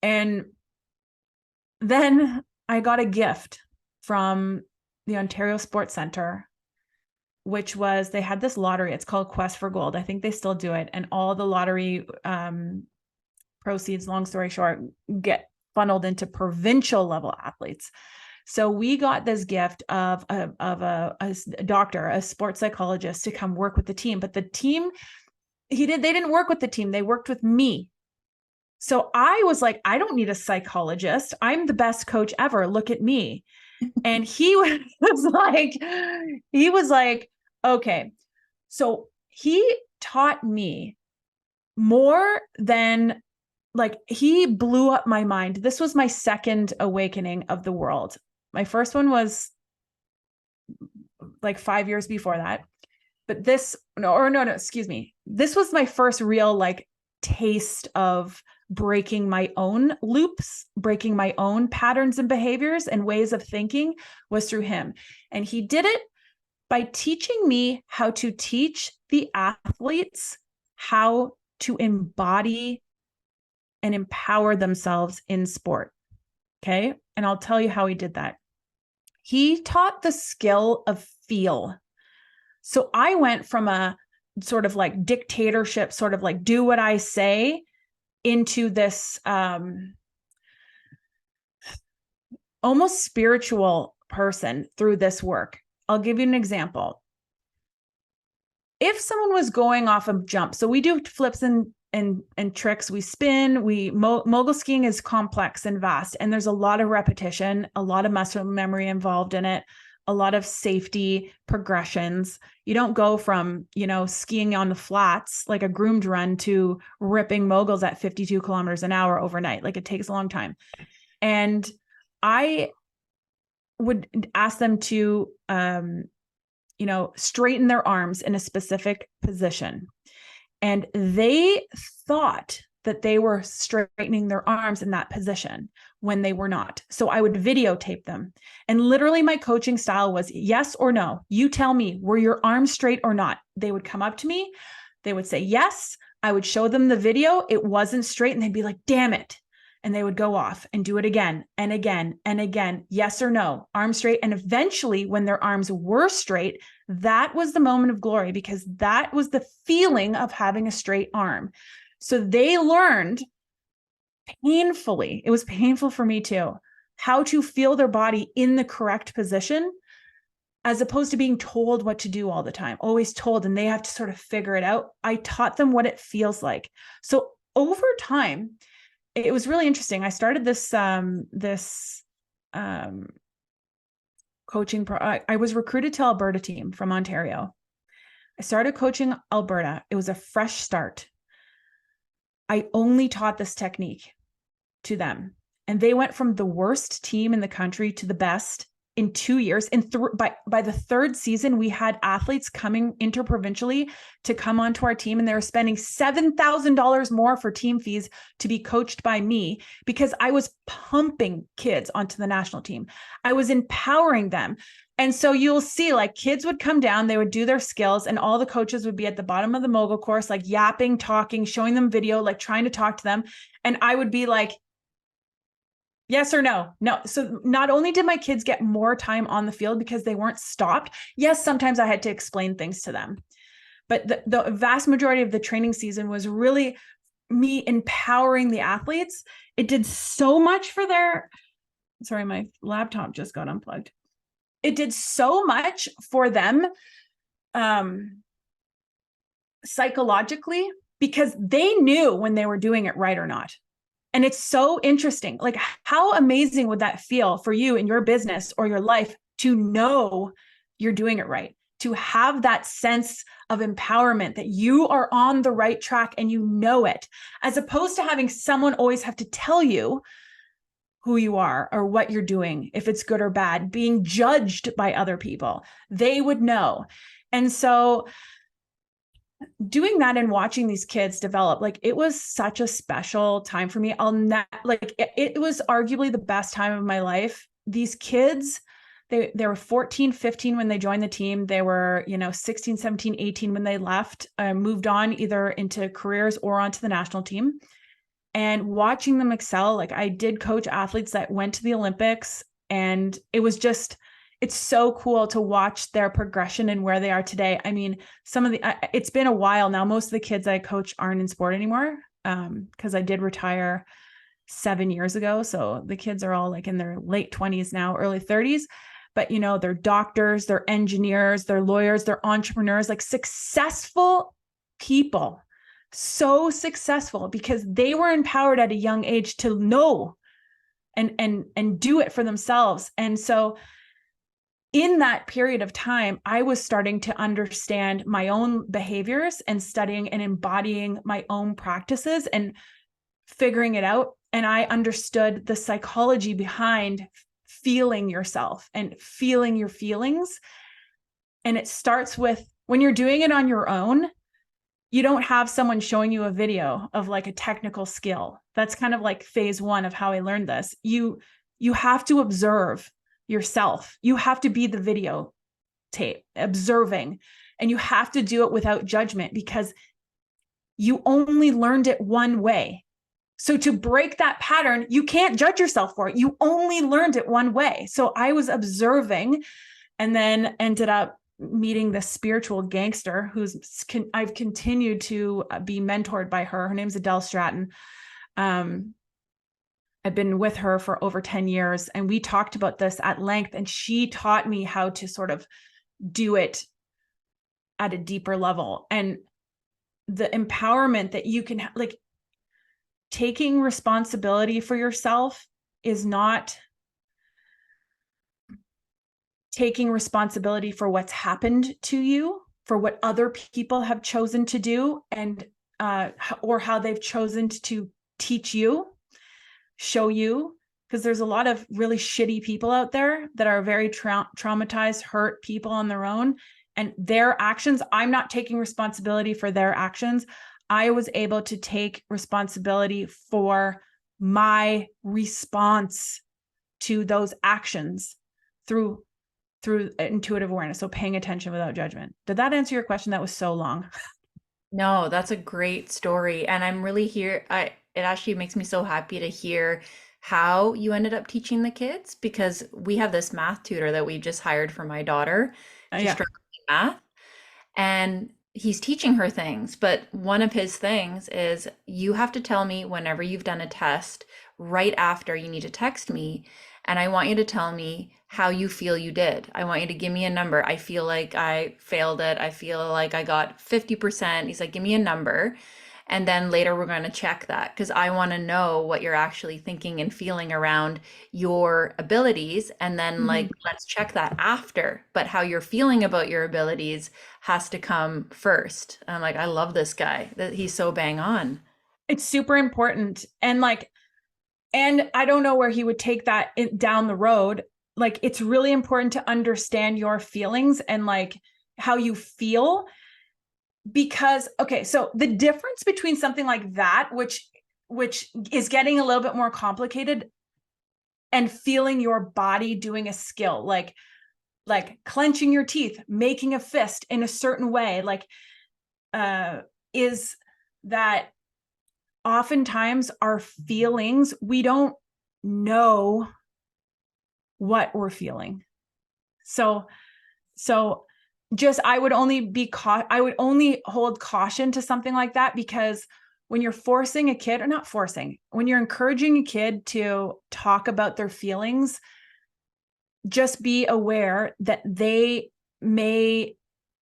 And then I got a gift from the Ontario Sports Centre, which was, they had this lottery. It's called Quest for Gold. I think they still do it. And all the lottery proceeds, long story short, get funneled into provincial level athletes. So we got this gift of a doctor, a sports psychologist, to come work with the team. But the team, they didn't work with the team. They worked with me. So I was like, I don't need a psychologist. I'm the best coach ever. Look at me. And he was like, okay. So he taught me more than, like, he blew up my mind. This was my second awakening of the world. My first one was like 5 years before that. But this was my first real like taste of breaking my own loops, breaking my own patterns and behaviors and ways of thinking, was through him. And he did it by teaching me how to teach the athletes how to embody and empower themselves in sport. Okay. And I'll tell you how he did that. He taught the skill of feel. So I went from a sort of like dictatorship, sort of like do what I say, into this almost spiritual person through this work. I'll give you an example. If someone was going off a jump, so we do flips and tricks, we spin, mogul skiing is complex and vast, and there's a lot of repetition, a lot of muscle memory involved in it, a lot of safety progressions. You don't go from, skiing on the flats like a groomed run to ripping moguls at 52 kilometers an hour overnight. Like, it takes a long time. And I would ask them to, straighten their arms in a specific position. And they thought that they were straightening their arms in that position when they were not. So I would videotape them. And literally my coaching style was yes or no. You tell me, were your arms straight or not? They would come up to me. They would say yes. I would show them the video. It wasn't straight. And they'd be like, damn it. And they would go off and do it again and again and again. Yes or no, arms straight. And eventually, when their arms were straight, that was the moment of glory, because that was the feeling of having a straight arm. So they learned painfully, it was painful for me too, how to feel their body in the correct position, as opposed to being told what to do all the time, always told, and they have to sort of figure it out. I taught them what it feels like. So over time, it was really interesting. I started this coaching. I was recruited to Alberta team from Ontario. I started coaching Alberta. It was a fresh start. I only taught this technique to them, and they went from the worst team in the country to the best in 2 years. And by the third season, we had athletes coming interprovincially to come onto our team, and they were spending $7,000 more for team fees to be coached by me, because I was pumping kids onto the national team. I was empowering them. And so you'll see, like, kids would come down, they would do their skills, and all the coaches would be at the bottom of the mogul course, like yapping, talking, showing them video, like trying to talk to them. And I would be like, Yes or no? No. So not only did my kids get more time on the field because they weren't stopped. Yes, sometimes I had to explain things to them, but the vast majority of the training season was really me empowering the athletes. It did so much for sorry, my laptop just got unplugged. It did so much for them psychologically, because they knew when they were doing it right or not. And it's so interesting. Like, how amazing would that feel for you in your business or your life to know you're doing it right, to have that sense of empowerment that you are on the right track and you know it, as opposed to having someone always have to tell you who you are or what you're doing, if it's good or bad, being judged by other people. They would know. And so doing that and watching these kids develop, like, it was such a special time for me. It was arguably the best time of my life. These kids, they were 14, 15 when they joined the team. They were, 16, 17, 18 when they left, moved on either into careers or onto the national team. And watching them excel, like, I did coach athletes that went to the Olympics, and it's so cool to watch their progression and where they are today. I mean, it's been a while now. Most of the kids I coach aren't in sport anymore, because I did retire 7 years ago. So the kids are all like in their late 20s now, early 30s. But, they're doctors, they're engineers, they're lawyers, they're entrepreneurs, like successful people. So successful because they were empowered at a young age to know and do it for themselves. And so in that period of time, I was starting to understand my own behaviors and studying and embodying my own practices and figuring it out. And I understood the psychology behind feeling yourself and feeling your feelings. And it starts with, when you're doing it on your own, you don't have someone showing you a video of like a technical skill. That's kind of like phase one of how I learned this. You have to observe yourself. You have to be the video tape observing, and you have to do it without judgment because you only learned it one way. So to break that pattern, you can't judge yourself for it. You only learned it one way. So I was observing, and then ended up meeting this spiritual gangster I've continued to be mentored by her. Her name's Adele Stratton. I've been with her for over 10 years, and we talked about this at length, and she taught me how to sort of do it at a deeper level. And the empowerment that you can, like, taking responsibility for yourself is not taking responsibility for what's happened to you, for what other people have chosen to do, and or how they've chosen to teach you, show you, because there's a lot of really shitty people out there that are very traumatized, hurt people on their own, and their actions. I'm not taking responsibility for their actions. I was able to take responsibility for my response to those actions through intuitive awareness. So paying attention without judgment. Did that answer your question? That was so long. No, that's a great story. And I'm really it actually makes me so happy to hear how you ended up teaching the kids, because we have this math tutor that we just hired for my daughter. She's Yeah. struggling with math, and he's teaching her things. But one of his things is, you have to tell me whenever you've done a test. Right after, you need to text me, and I want you to tell me how you feel you did. I want you to give me a number. I feel like I failed it. I feel like I got 50%. He's like, give me a number. And then later we're going to check that, because I want to know what you're actually thinking and feeling around your abilities. And then like, let's check that after. But how you're feeling about your abilities has to come first. I'm like, I love this guy. That he's so bang on. It's super important. And I don't know where he would take that down the road. Like, it's really important to understand your feelings and like how you feel, because, okay, so the difference between something like that, which is getting a little bit more complicated, and feeling your body doing a skill, like clenching your teeth, making a fist in a certain way, is that oftentimes our feelings, we don't know what we're feeling. So just, I would only hold caution to something like that, because when you're forcing a kid, or not forcing, when you're encouraging a kid to talk about their feelings, just be aware that they may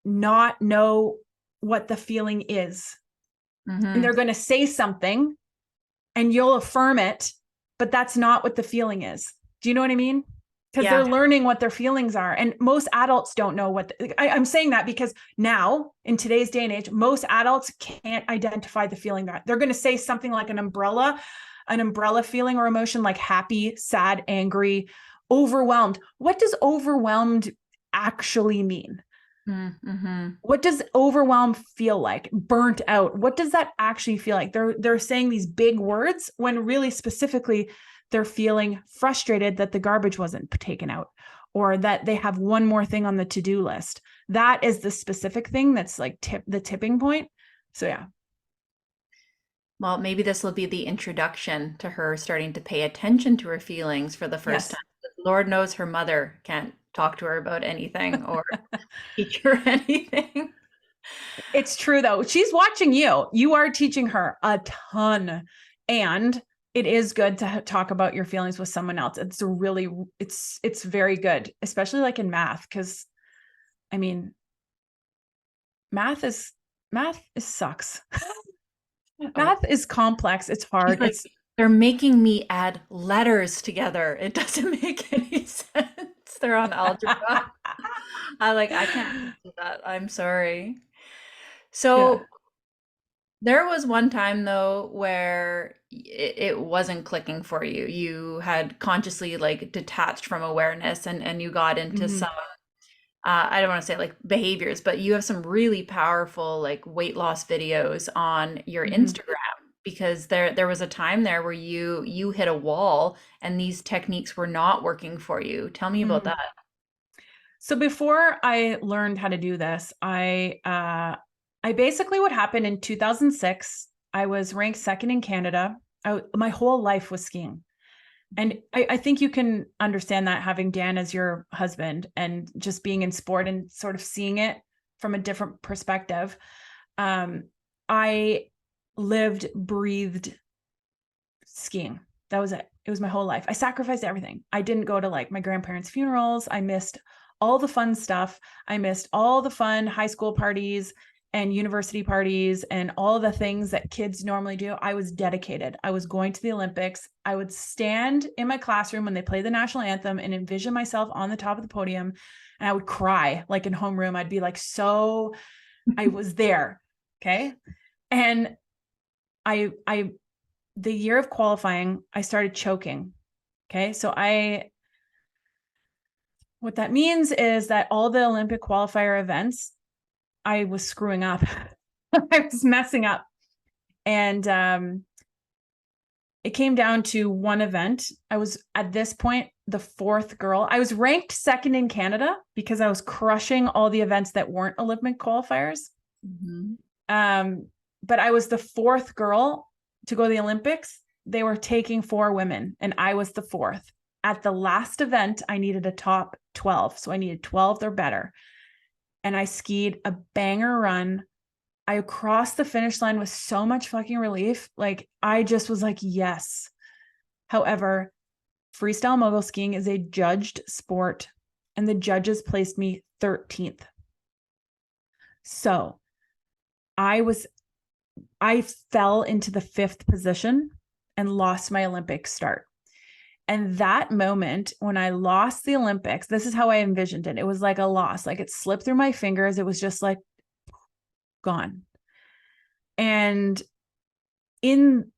not know what the feeling is. And they're going to say something and you'll affirm it, but that's not what the feeling is. Do you know what I mean? Because they're learning what their feelings are. And most adults don't know what, I'm saying that because now in today's day and age, most adults can't identify the feeling. That they're going to say something like an umbrella feeling or emotion, like happy, sad, angry, overwhelmed. What does overwhelmed actually mean? Mm-hmm. What does overwhelmed feel like? Burnt out. What does that actually feel like? They're saying these big words when really specifically they're feeling frustrated that the garbage wasn't taken out, or that they have one more thing on the to-do list. That is the specific thing that's like the tipping point. So yeah. Well, maybe this will be the introduction to her starting to pay attention to her feelings for the first time. Lord knows her mother can't talk to her about anything or teach her anything. It's true though. She's watching you. You are teaching her a ton. And it is good to talk about your feelings with someone else. It's very good, especially like in math. Cause I mean, math sucks. Math is complex. It's hard. Like, they're making me add letters together. It doesn't make any sense. They're on algebra. I can't do that. I'm sorry. So there was one time though where it wasn't clicking for you. You had consciously like detached from awareness and you got into some I don't want to say like behaviors, but you have some really powerful like weight loss videos on your Instagram, because there was a time there where you hit a wall and these techniques were not working for you. Tell me about that. So before I learned how to do this, I basically, what happened in 2006, I was ranked second in Canada. My whole life was skiing. And I think you can understand that, having Dan as your husband and just being in sport and sort of seeing it from a different perspective. I lived, breathed skiing. That was it. It was my whole life. I sacrificed everything. I didn't go to like my grandparents' funerals. I missed all the fun stuff. I missed all the fun high school parties and university parties and all the things that kids normally do. I was dedicated. I was going to the Olympics. I would stand in my classroom when they played the national anthem and envision myself on the top of the podium. And I would cry like in homeroom. I'd be like, so I was there. Okay. And the year of qualifying, I started choking. Okay. So what that means is that all the Olympic qualifier events, I was screwing up. I was messing up. And it came down to one event. I was at this point the fourth girl. I was ranked second in Canada because I was crushing all the events that weren't Olympic qualifiers. But I was the fourth girl to go to the Olympics. They were taking 4 women and I was the fourth. At the last event, I needed a top 12. So I needed 12 or better. And I skied a banger run. I crossed the finish line with so much fucking relief. Like, I just was like, yes. However, freestyle mogul skiing is a judged sport and the judges placed me 13th. So I fell into the 5th position and lost my Olympic start. And that moment when I lost the Olympics, this is how I envisioned it. It was like a loss, like it slipped through my fingers. It was just like gone. And in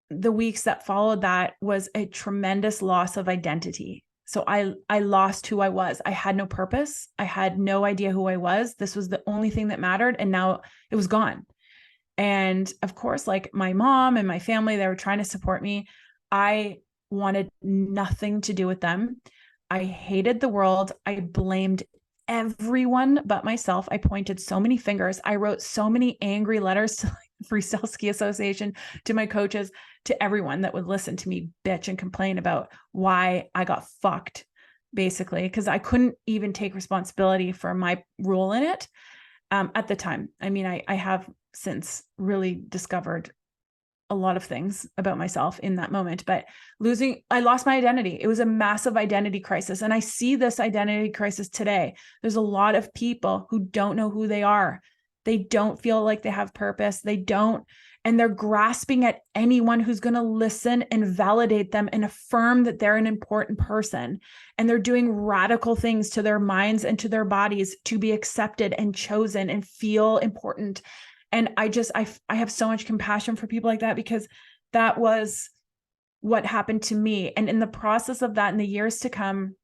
the weeks that followed that was a tremendous loss of identity. So I lost who I was. I had no purpose. I had no idea who I was. This was the only thing that mattered. And now it was gone. And of course, like my mom and my family, they were trying to support me. I wanted nothing to do with them. I hated the world. I blamed everyone but myself. I pointed so many fingers. I wrote so many angry letters to like Freestyle Ski Association, to my coaches, to everyone that would listen to me bitch and complain about why I got fucked, basically, because I couldn't even take responsibility for my role in it at the time. I mean, I have since really discovered a lot of things about myself in that moment, but I lost my identity. It was a massive identity crisis. And I see this identity crisis today. There's a lot of people who don't know who they are. They don't feel like they have purpose. And they're grasping at anyone who's going to listen and validate them and affirm that they're an important person. And they're doing radical things to their minds and to their bodies to be accepted and chosen and feel important. And I have so much compassion for people like that, because that was what happened to me. And in the process of that, in the years to come,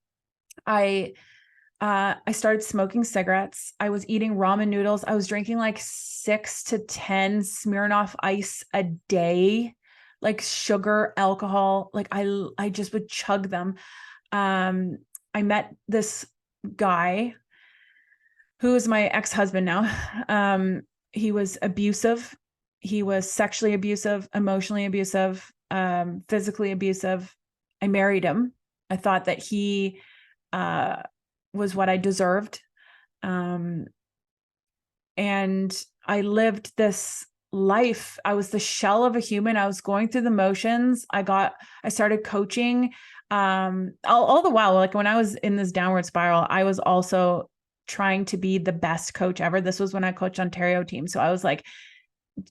I started smoking cigarettes. I was eating ramen noodles. I was drinking like 6 to 10 Smirnoff Ice a day, like sugar, alcohol. Like I just would chug them. I met this guy who is my ex-husband now. He was abusive. He was sexually abusive, emotionally abusive, physically abusive. I married him. I thought that he was what I deserved. And I lived this life. I was the shell of a human. I was going through the motions. I started coaching. All the while, like when I was in this downward spiral, I was also trying to be the best coach ever. This was when I coached Ontario team. So I was like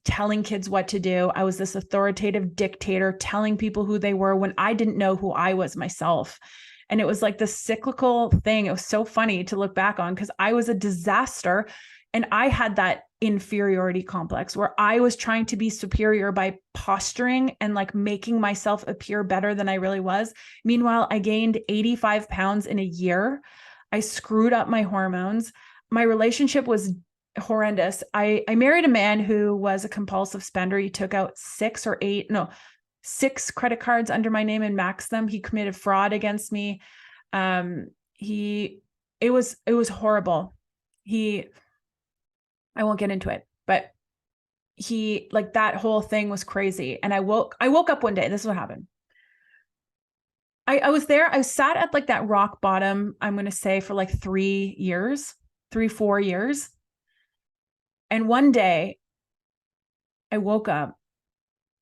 telling kids what to do. I was this authoritative dictator telling people who they were when I didn't know who I was myself. And it was like this cyclical thing. It was so funny to look back on, because I was a disaster. And I had that inferiority complex where I was trying to be superior by posturing and like making myself appear better than I really was. Meanwhile, I gained 85 pounds in a year. I screwed up my hormones. My relationship was horrendous. I married a man who was a compulsive spender. He took out 6 credit cards under my name and maxed them. He committed fraud against me. It was horrible. I won't get into it, but that whole thing was crazy. And I woke up one day. This is what happened. I was there. I sat at like that rock bottom, I'm going to say, for like 4 years. And one day I woke up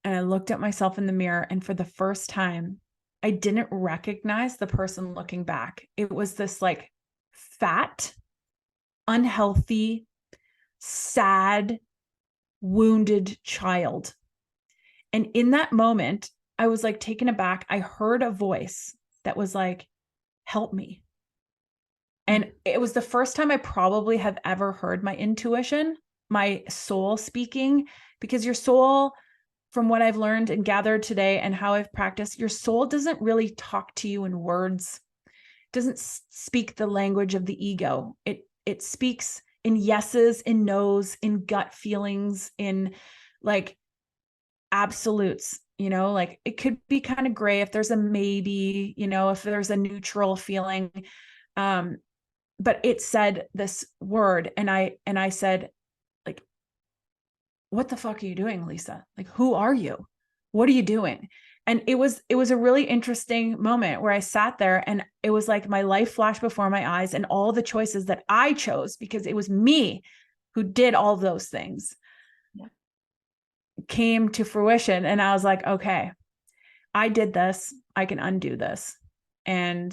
and I looked at myself in the mirror. And for the first time, I didn't recognize the person looking back. It was this like fat, unhealthy, sad, wounded child. And in that moment, I was like taken aback. I heard a voice that was like, help me. And it was the first time I probably have ever heard my intuition, my soul speaking, because your soul, from what I've learned and gathered today and how I've practiced, your soul doesn't really talk to you in words. It doesn't speak the language of the ego. It speaks in yeses, in nos, in gut feelings, in like absolutes. Like it could be kind of gray if there's a maybe, if there's a neutral feeling. But it said this word, and I said, like, what the fuck are you doing, Lisa? Like, who are you? What are you doing? And it was a really interesting moment where I sat there, and it was like my life flashed before my eyes, and all the choices that I chose, because it was me who did all those things, came to fruition. And I was like, okay, I did this. I can undo this. And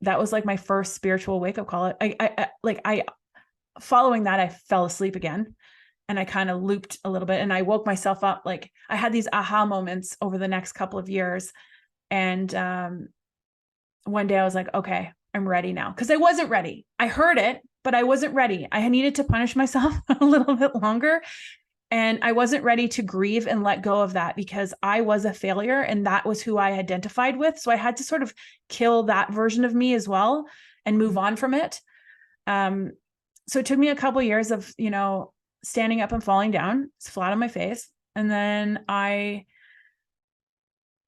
that was like my first spiritual wake-up call. I following that, I fell asleep again, and I kind of looped a little bit, and I woke myself up. Like I had these aha moments over the next couple of years. And one day I was like, okay, I'm ready now. Cause I wasn't ready. I heard it, but I wasn't ready. I needed to punish myself a little bit longer. And I wasn't ready to grieve and let go of that, because I was a failure and that was who I identified with. So I had to sort of kill that version of me as well and move on from it. So it took me a couple of years of, standing up and falling down. It's flat on my face. And then I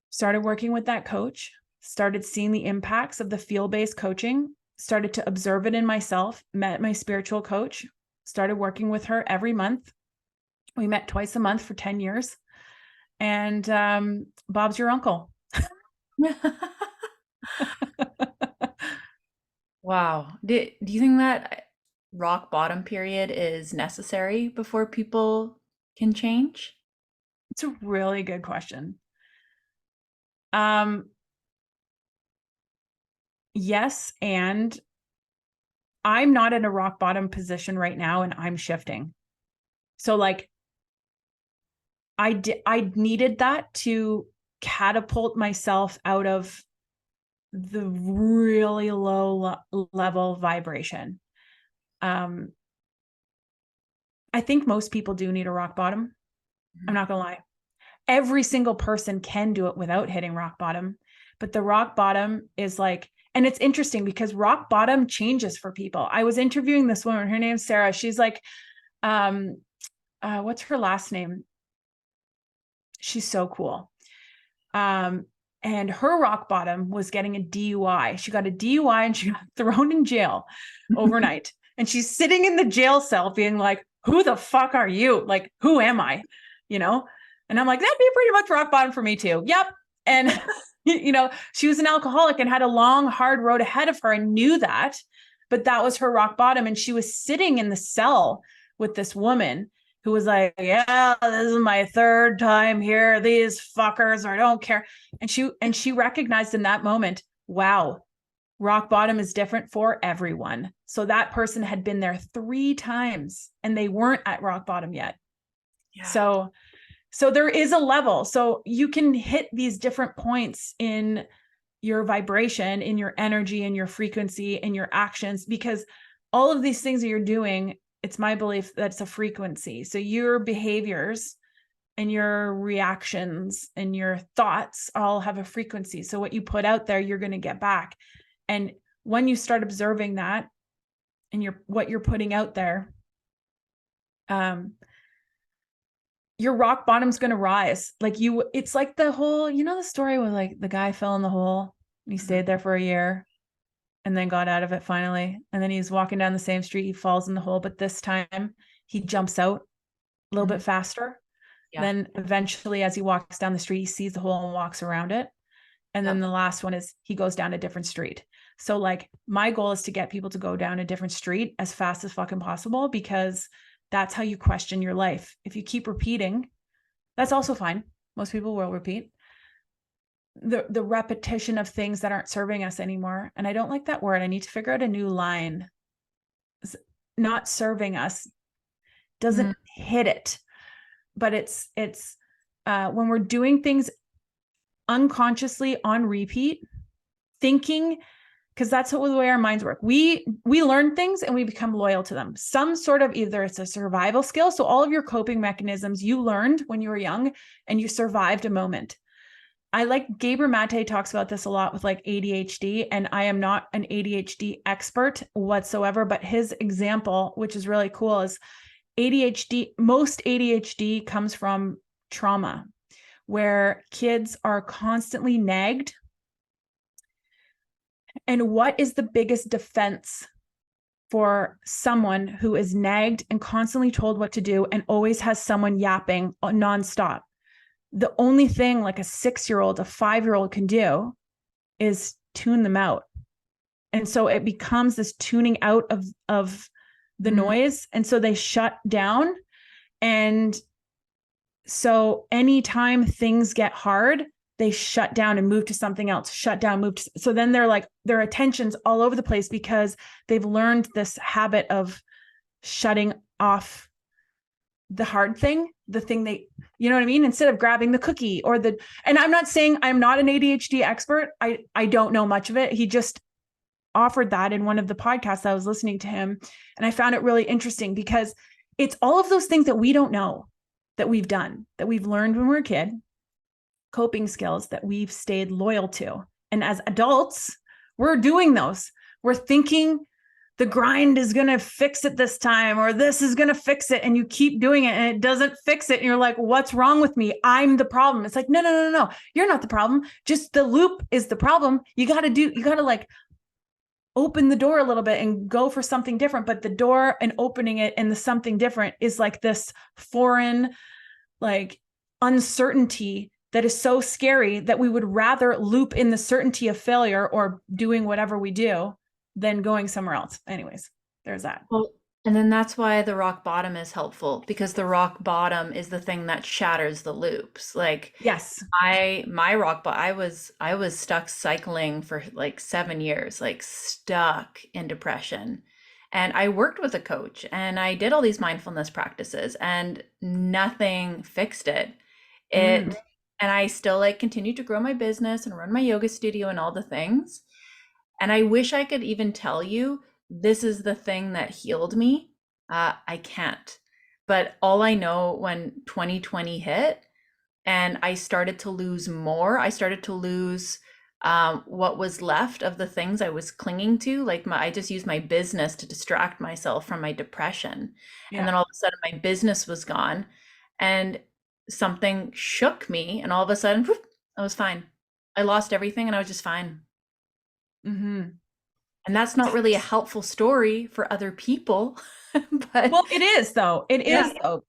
started working with that coach, started seeing the impacts of the field-based coaching, started to observe it in myself, met my spiritual coach, started working with her every month. We met twice a month for 10 years. And Bob's your uncle. Wow. Do you think that rock bottom period is necessary before people can change? It's a really good question. Yes, and I'm not in a rock bottom position right now, and I'm shifting. So like I needed that to catapult myself out of the really low level vibration. I think most people do need a rock bottom. I'm not gonna lie. Every single person can do it without hitting rock bottom, but the rock bottom is like, and it's interesting because rock bottom changes for people. I was interviewing this woman, her name's Sarah. She's like, what's her last name? She's so cool. And her rock bottom was getting a DUI. She got a DUI and she got thrown in jail overnight. And she's sitting in the jail cell being like, who the fuck are you? Like, who am I? You know? And I'm like, that'd be pretty much rock bottom for me too. Yep. And, you know, she was an alcoholic and had a long, hard road ahead of her and knew that, but that was her rock bottom. And she was sitting in the cell with this woman who was like, yeah, this is my third time here. These fuckers, I don't care. And she recognized in that moment, wow, rock bottom is different for everyone. So that person had been there 3 times and they weren't at rock bottom yet. Yeah. So there is a level. So you can hit these different points in your vibration, in your energy, in your frequency, in your actions, because all of these things that you're doing, it's my belief that it's a frequency. So your behaviors and your reactions and your thoughts all have a frequency. So what you put out there, you're going to get back. And when you start observing that and what you're putting out there, your rock bottom's going to rise. Like it's like the whole, you know, the story where like the guy fell in the hole and he stayed there for a year and then got out of it finally. And then he's walking down the same street, he falls in the hole, but this time he jumps out a little bit faster. Yeah. Then eventually as he walks down the street, he sees the hole and walks around it. And then the last one is he goes down a different street. So like my goal is to get people to go down a different street as fast as fucking possible, because that's how you question your life. If you keep repeating, that's also fine. Most people will repeat the repetition of things that aren't serving us anymore. And I don't like that word. I need to figure out a new line. Not serving us doesn't hit it, but it's when we're doing things unconsciously on repeat, thinking, because that's the way our minds work. We learn things and we become loyal to them. Some sort of, either it's a survival skill. So all of your coping mechanisms you learned when you were young and you survived a moment. I like Gabriel Mate talks about this a lot with like ADHD, and I am not an ADHD expert whatsoever, but his example, which is really cool, is ADHD. Most ADHD comes from trauma, where kids are constantly nagged. And what is the biggest defense for someone who is nagged and constantly told what to do and always has someone yapping nonstop? The only thing like a 6-year-old, a 5-year-old can do is tune them out. And so it becomes this tuning out of the noise. And so they shut down. And so anytime things get hard, they shut down and move to something else, shut down, move to, so then they're like, their attention's all over the place because they've learned this habit of shutting off the hard thing, the thing they, you know what I mean? Instead of grabbing the cookie or and I'm not saying I'm not an ADHD expert. I don't know much of it. He just offered that in one of the podcasts I was listening to him. And I found it really interesting because it's all of those things that we don't know that we've done, that we've learned when we were a kid, coping skills that we've stayed loyal to. And as adults, we're doing those. We're thinking the grind is going to fix it this time, or this is going to fix it. And you keep doing it and it doesn't fix it. And you're like, what's wrong with me? I'm the problem. It's like, no. You're not the problem. Just the loop is the problem. You got to like open the door a little bit and go for something different. But the door and opening it and the something different is like this foreign, like uncertainty that is so scary that we would rather loop in the certainty of failure or doing whatever we do than going somewhere else. Anyways, there's that. Well, and then that's why the rock bottom is helpful, because the rock bottom is the thing that shatters the loops. Like Yes. my rock bottom, I was stuck cycling for like 7 years, like stuck in depression. And I worked with a coach and I did all these mindfulness practices and nothing fixed it. Mm. And I still like continued to grow my business and run my yoga studio and all the things. And I wish I could even tell you this is the thing that healed me. I can't. But all I know, when 2020 hit and I started to lose more, I started to lose what was left of the things I was clinging to. Like I just used my business to distract myself from my depression. Yeah. And then all of a sudden my business was gone and something shook me. And all of a sudden, whoop, I was fine. I lost everything and I was just fine. Mm-hmm. And that's not really a helpful story for other people. But Well, it is though. It Yeah. is though.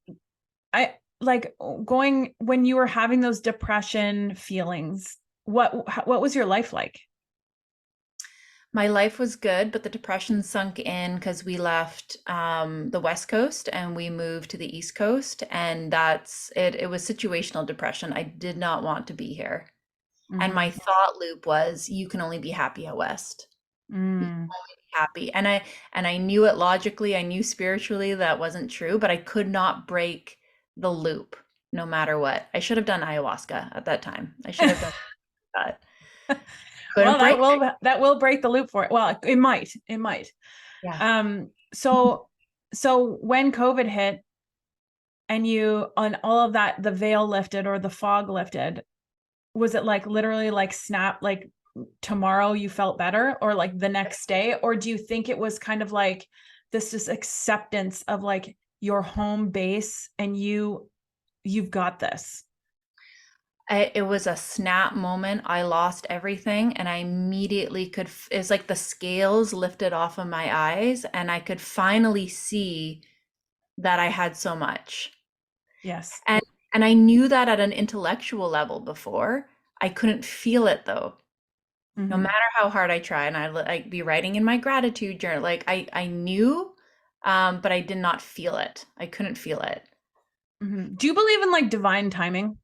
I like going when you were having those depression feelings. What was your life like? my life was good, but the depression sunk in because we left the West Coast and we moved to the East Coast. And that's it. It was situational depression. I did not want to be here. And my thought loop was, you can only be happy out West. Mm. Happy. And I knew it logically, I knew spiritually that wasn't true, but I could not break the loop no matter what. I should have done ayahuasca at that time. I should have done that. Well, that will break the loop for it. Well, it might. Yeah. So when COVID hit and you on all of that, the veil lifted or the fog lifted, was it like literally like snap, like tomorrow you felt better, or like the next day? Or do you think it was kind of like this acceptance of like your home base and you've got this? It was a snap moment. I lost everything and I immediately it's like the scales lifted off of my eyes and I could finally see that I had so much. Yes. And I knew that at an intellectual level before. I couldn't feel it though. No Mhm. matter how hard I try, and I'd be writing in my gratitude journal. Like I knew, but I did not feel it. I couldn't feel it. Mhm. Do you believe in like divine timing?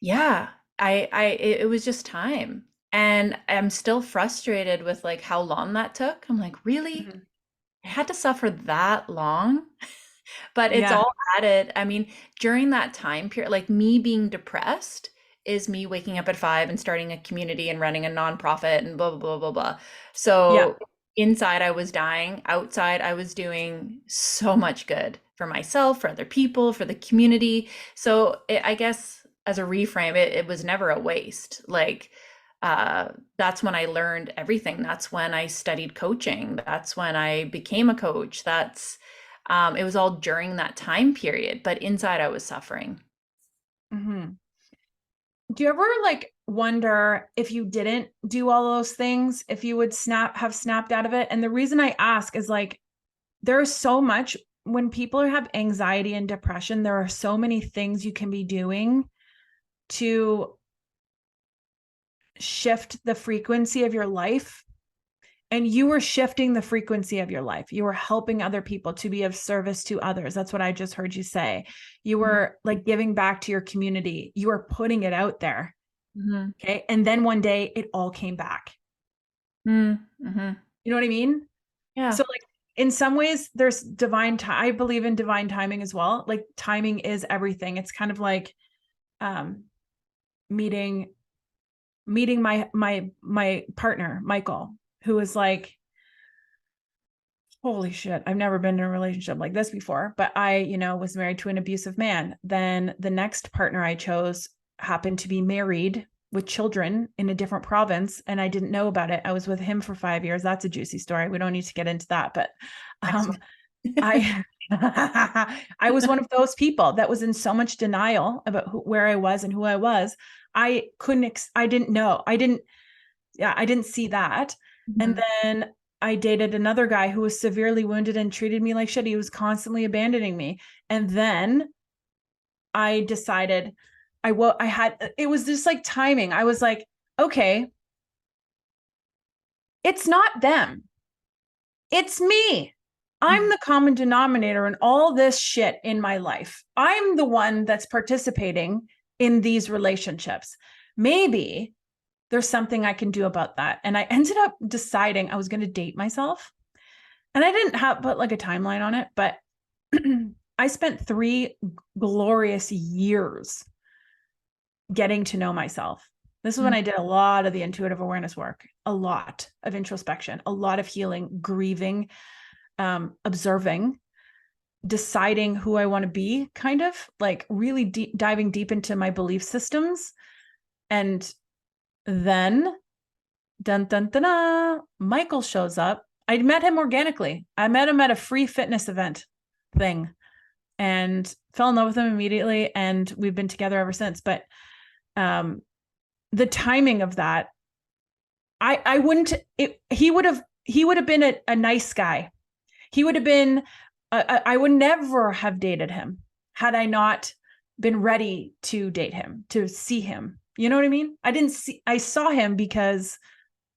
Yeah, it was just time. And I'm still frustrated with like how long that took. I'm like, really? Mhm. I had to suffer that long? But it's Yeah. all added. I mean, during that time period, like me being depressed is me waking up at 5 and starting a community and running a nonprofit and blah, blah, blah, blah, blah. Yeah. So inside I was dying, outside I was doing so much good for myself, for other people, for the community. So I guess as a reframe, it was never a waste. Like, that's when I learned everything. That's when I studied coaching. That's when I became a coach. It was all during that time period, but inside I was suffering. Mm-hmm. Do you ever like wonder if you didn't do all those things, if you would have snapped out of it? And the reason I ask is like, there's so much when people have anxiety and depression, there are so many things you can be doing to shift the frequency of your life. And you were shifting the frequency of your life. You were helping other people to be of service to others. That's what I just heard you say. You were like giving back to your community. You were putting it out there. Mm-hmm. Okay. And then one day it all came back. Mm-hmm. You know what I mean? Yeah. So like in some ways there's I believe in divine timing as well. Like timing is everything. It's kind of like meeting my partner, Michael, who is like, holy shit, I've never been in a relationship like this before, but I, was married to an abusive man. Then the next partner I chose happened to be married with children in a different province. And I didn't know about it. I was with him for 5 years. That's a juicy story. We don't need to get into that, but I I was one of those people that was in so much denial about where I was and who I was. I didn't know. I didn't see that. And then I dated another guy who was severely wounded and treated me like shit. He was constantly abandoning me. And then I decided it was just like timing. I was like, okay, it's not them. It's me. I'm the common denominator in all this shit in my life. I'm the one that's participating in these relationships. Maybe there's something I can do about that. And I ended up deciding I was going to date myself. And I didn't put like a timeline on it, but I spent 3 glorious years getting to know myself. This is when I did a lot of the intuitive awareness work, a lot of introspection, a lot of healing, grieving, observing, deciding who I want to be, kind of like really diving deep into my belief systems. And then Michael shows up. I met him organically. I met him at a free fitness event thing and fell in love with him immediately. And we've been together ever since. But the timing of that, I wouldn't, he would have been a nice guy. He would have been, I would never have dated him had I not been ready to date him, to see him. You know what I mean? I saw him because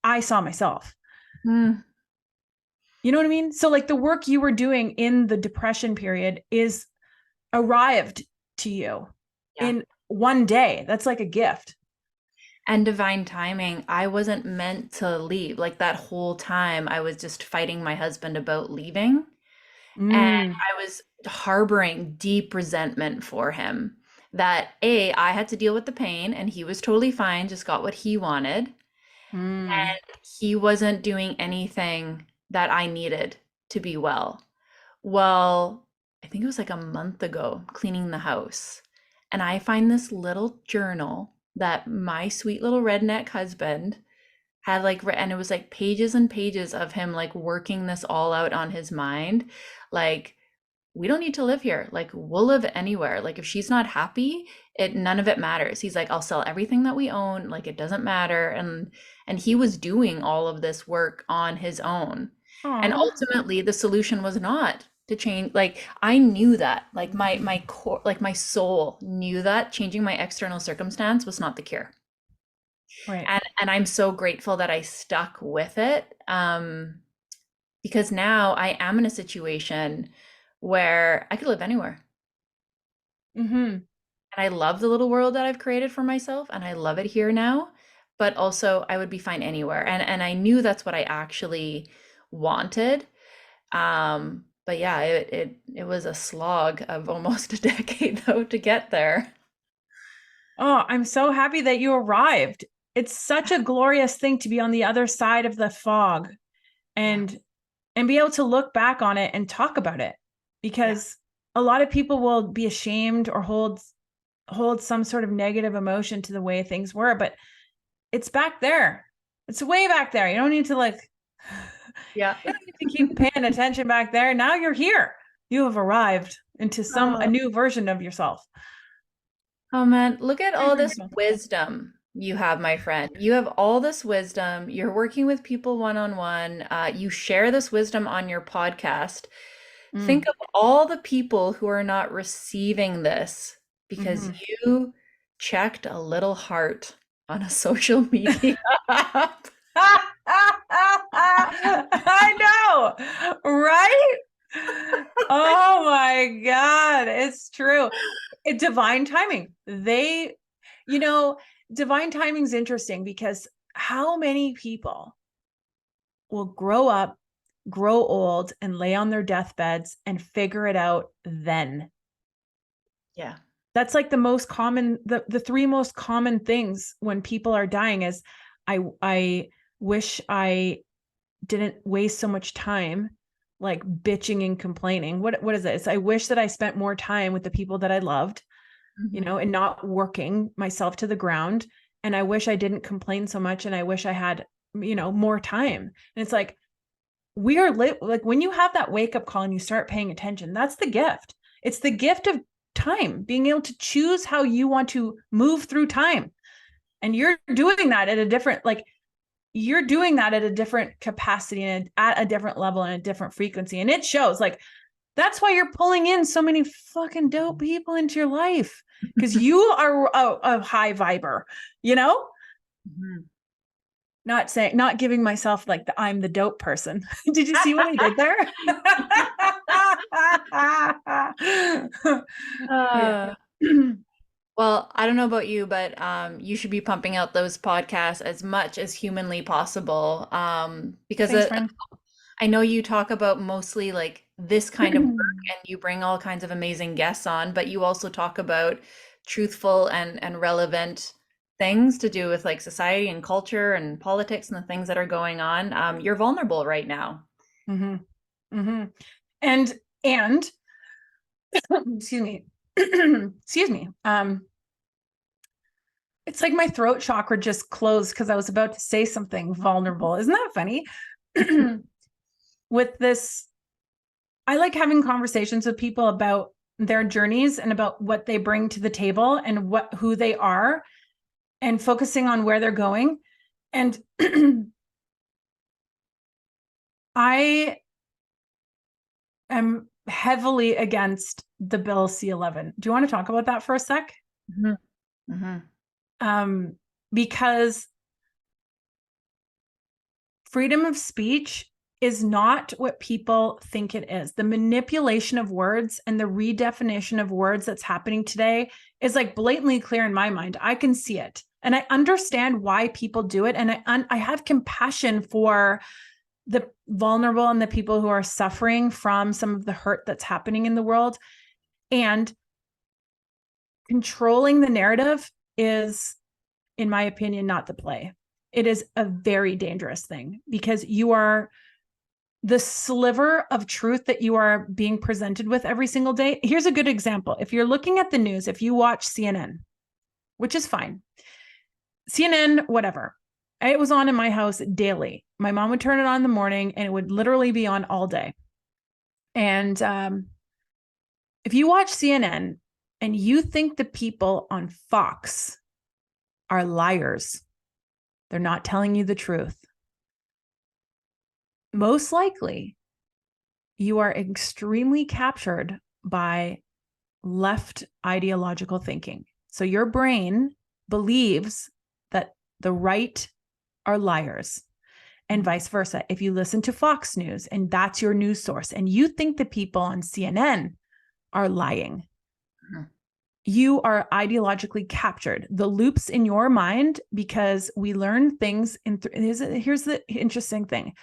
I saw myself. You know what I mean? So like the work you were doing in the depression period is arrived to you in one day. That's like a gift. And divine timing. I wasn't meant to leave. Like that whole time, I was just fighting my husband about leaving. And I was harboring deep resentment for him that I had to deal with the pain and he was totally fine, just got what he wanted. And he wasn't doing anything that I needed to be well. Well, I think it was like a month ago, cleaning the house. And I find this little journal that my sweet little redneck husband had and it was like pages and pages of him like working this all out on his mind. Like, we don't need to live here. Like, we'll live anywhere. Like, if she's not happy, none of it matters. He's like, I'll sell everything that we own. Like, it doesn't matter. And he was doing all of this work on his own. Aww. And ultimately the solution was not to change. Like, I knew that, like my core, like my soul knew that changing my external circumstance was not the cure. Right. And I'm so grateful that I stuck with it. Because now I am in a situation where I could live anywhere. And I love the little world that I've created for myself, and I love it here now, but also I would be fine anywhere. And I knew that's what I actually wanted. But yeah, it was a slog of almost a decade though to get there. Oh, I'm so happy that you arrived. It's such a glorious thing to be on the other side of the fog and be able to look back on it and talk about it, because a lot of people will be ashamed or hold some sort of negative emotion to the way things were, but it's back there. It's way back there. You don't need to you don't need to keep paying attention back there. Now you're here. You have arrived into a new version of yourself. Oh man, look at all this wisdom you have, my friend. You have all this wisdom. You're working with people one-on-one. You share this wisdom on your podcast. Think of all the people who are not receiving this because you checked a little heart on a social media app. I know, right? Oh my God, it's true. Divine timing. Divine timing is interesting because how many people will grow up, grow old, and lay on their deathbeds and figure it out then? Yeah. That's like the most common, the 3 most common things when people are dying is, I wish I didn't waste so much time like bitching and complaining. What is it? It's, I wish that I spent more time with the people that I loved, and not working myself to the ground. And I wish I didn't complain so much. And I wish I had, more time. And it's like, we are like, when you have that wake up call and you start paying attention, that's the gift. It's the gift of time, being able to choose how you want to move through time. And you're doing that at a different, you're doing that at a different capacity and at a different level and a different frequency. And it shows. Like, that's why you're pulling in so many fucking dope people into your life, because you are a high viber, you know? Mhm. Not giving myself like I'm the dope person. Did you see what I did there? Uh, well, I don't know about you, but you should be pumping out those podcasts as much as humanly possible. Because Thanks, friend. I know you talk about mostly like this kind of work and you bring all kinds of amazing guests on, but you also talk about truthful and relevant things to do with like society and culture and politics and the things that are going on. You're vulnerable right now. And excuse me. Excuse me. It's like my throat chakra just closed because I was about to say something vulnerable. Isn't that funny? With this, I like having conversations with people about their journeys and about what they bring to the table and who they are, and focusing on where they're going. And I am heavily against the Bill C-11. Do you want to talk about that for a sec? Because freedom of speech is not what people think it is. The manipulation of words and the redefinition of words that's happening today is like blatantly clear in my mind. I can see it. And I understand why people do it. And I have compassion for the vulnerable and the people who are suffering from some of the hurt that's happening in the world. And controlling the narrative is, in my opinion, not the play. It is a very dangerous thing, because you are the sliver of truth that you are being presented with every single day. Here's a good example. If you're looking at the news, if you watch CNN, which is fine, CNN, whatever, it was on in my house daily. My mom would turn it on in the morning and it would literally be on all day. And if you watch CNN and you think the people on Fox are liars, they're not telling you the truth, most likely you are extremely captured by left ideological thinking. So your brain believes that the right are liars, and vice versa. If you listen to Fox News and that's your news source, and you think the people on CNN are lying, you are ideologically captured. The loops in your mind, because we learn things here's the interesting thing.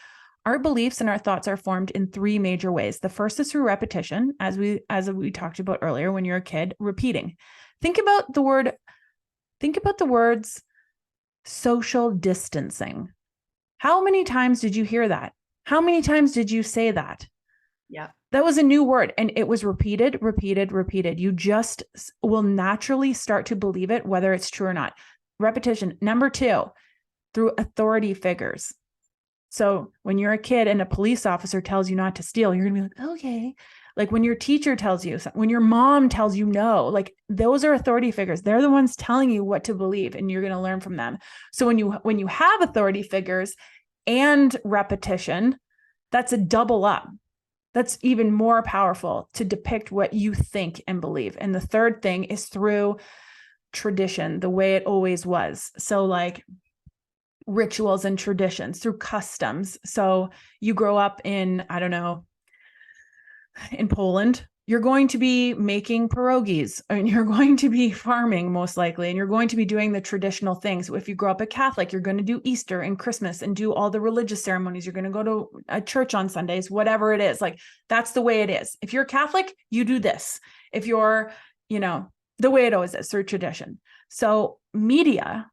Our beliefs and our thoughts are formed in three major ways. The first is through repetition, as we talked about earlier. When you're a kid, repeating. Think about the words social distancing. How many times did you hear that? How many times did you say that? Yeah. That was a new word, and it was repeated. You just will naturally start to believe it, whether it's true or not. Repetition. Number two, through authority figures. So when you're a kid and a police officer tells you not to steal, you're gonna be like, okay. Like when your teacher tells you, when your mom tells you no, like those are authority figures. They're the ones telling you what to believe, and you're gonna learn from them. So when you have authority figures and repetition, that's a double up. That's even more powerful to depict what you think and believe. And the third thing is through tradition, the way it always was. So like rituals and traditions, through customs. So you grow up in, I don't know, in Poland, you're going to be making pierogies, and you're going to be farming most likely, and you're going to be doing the traditional things. If you grow up a Catholic, you're going to do Easter and Christmas and do all the religious ceremonies. You're going to go to a church on Sundays, whatever it is. Like that's the way it is. If you're Catholic, you do this. If you're, the way it always is, through tradition. So media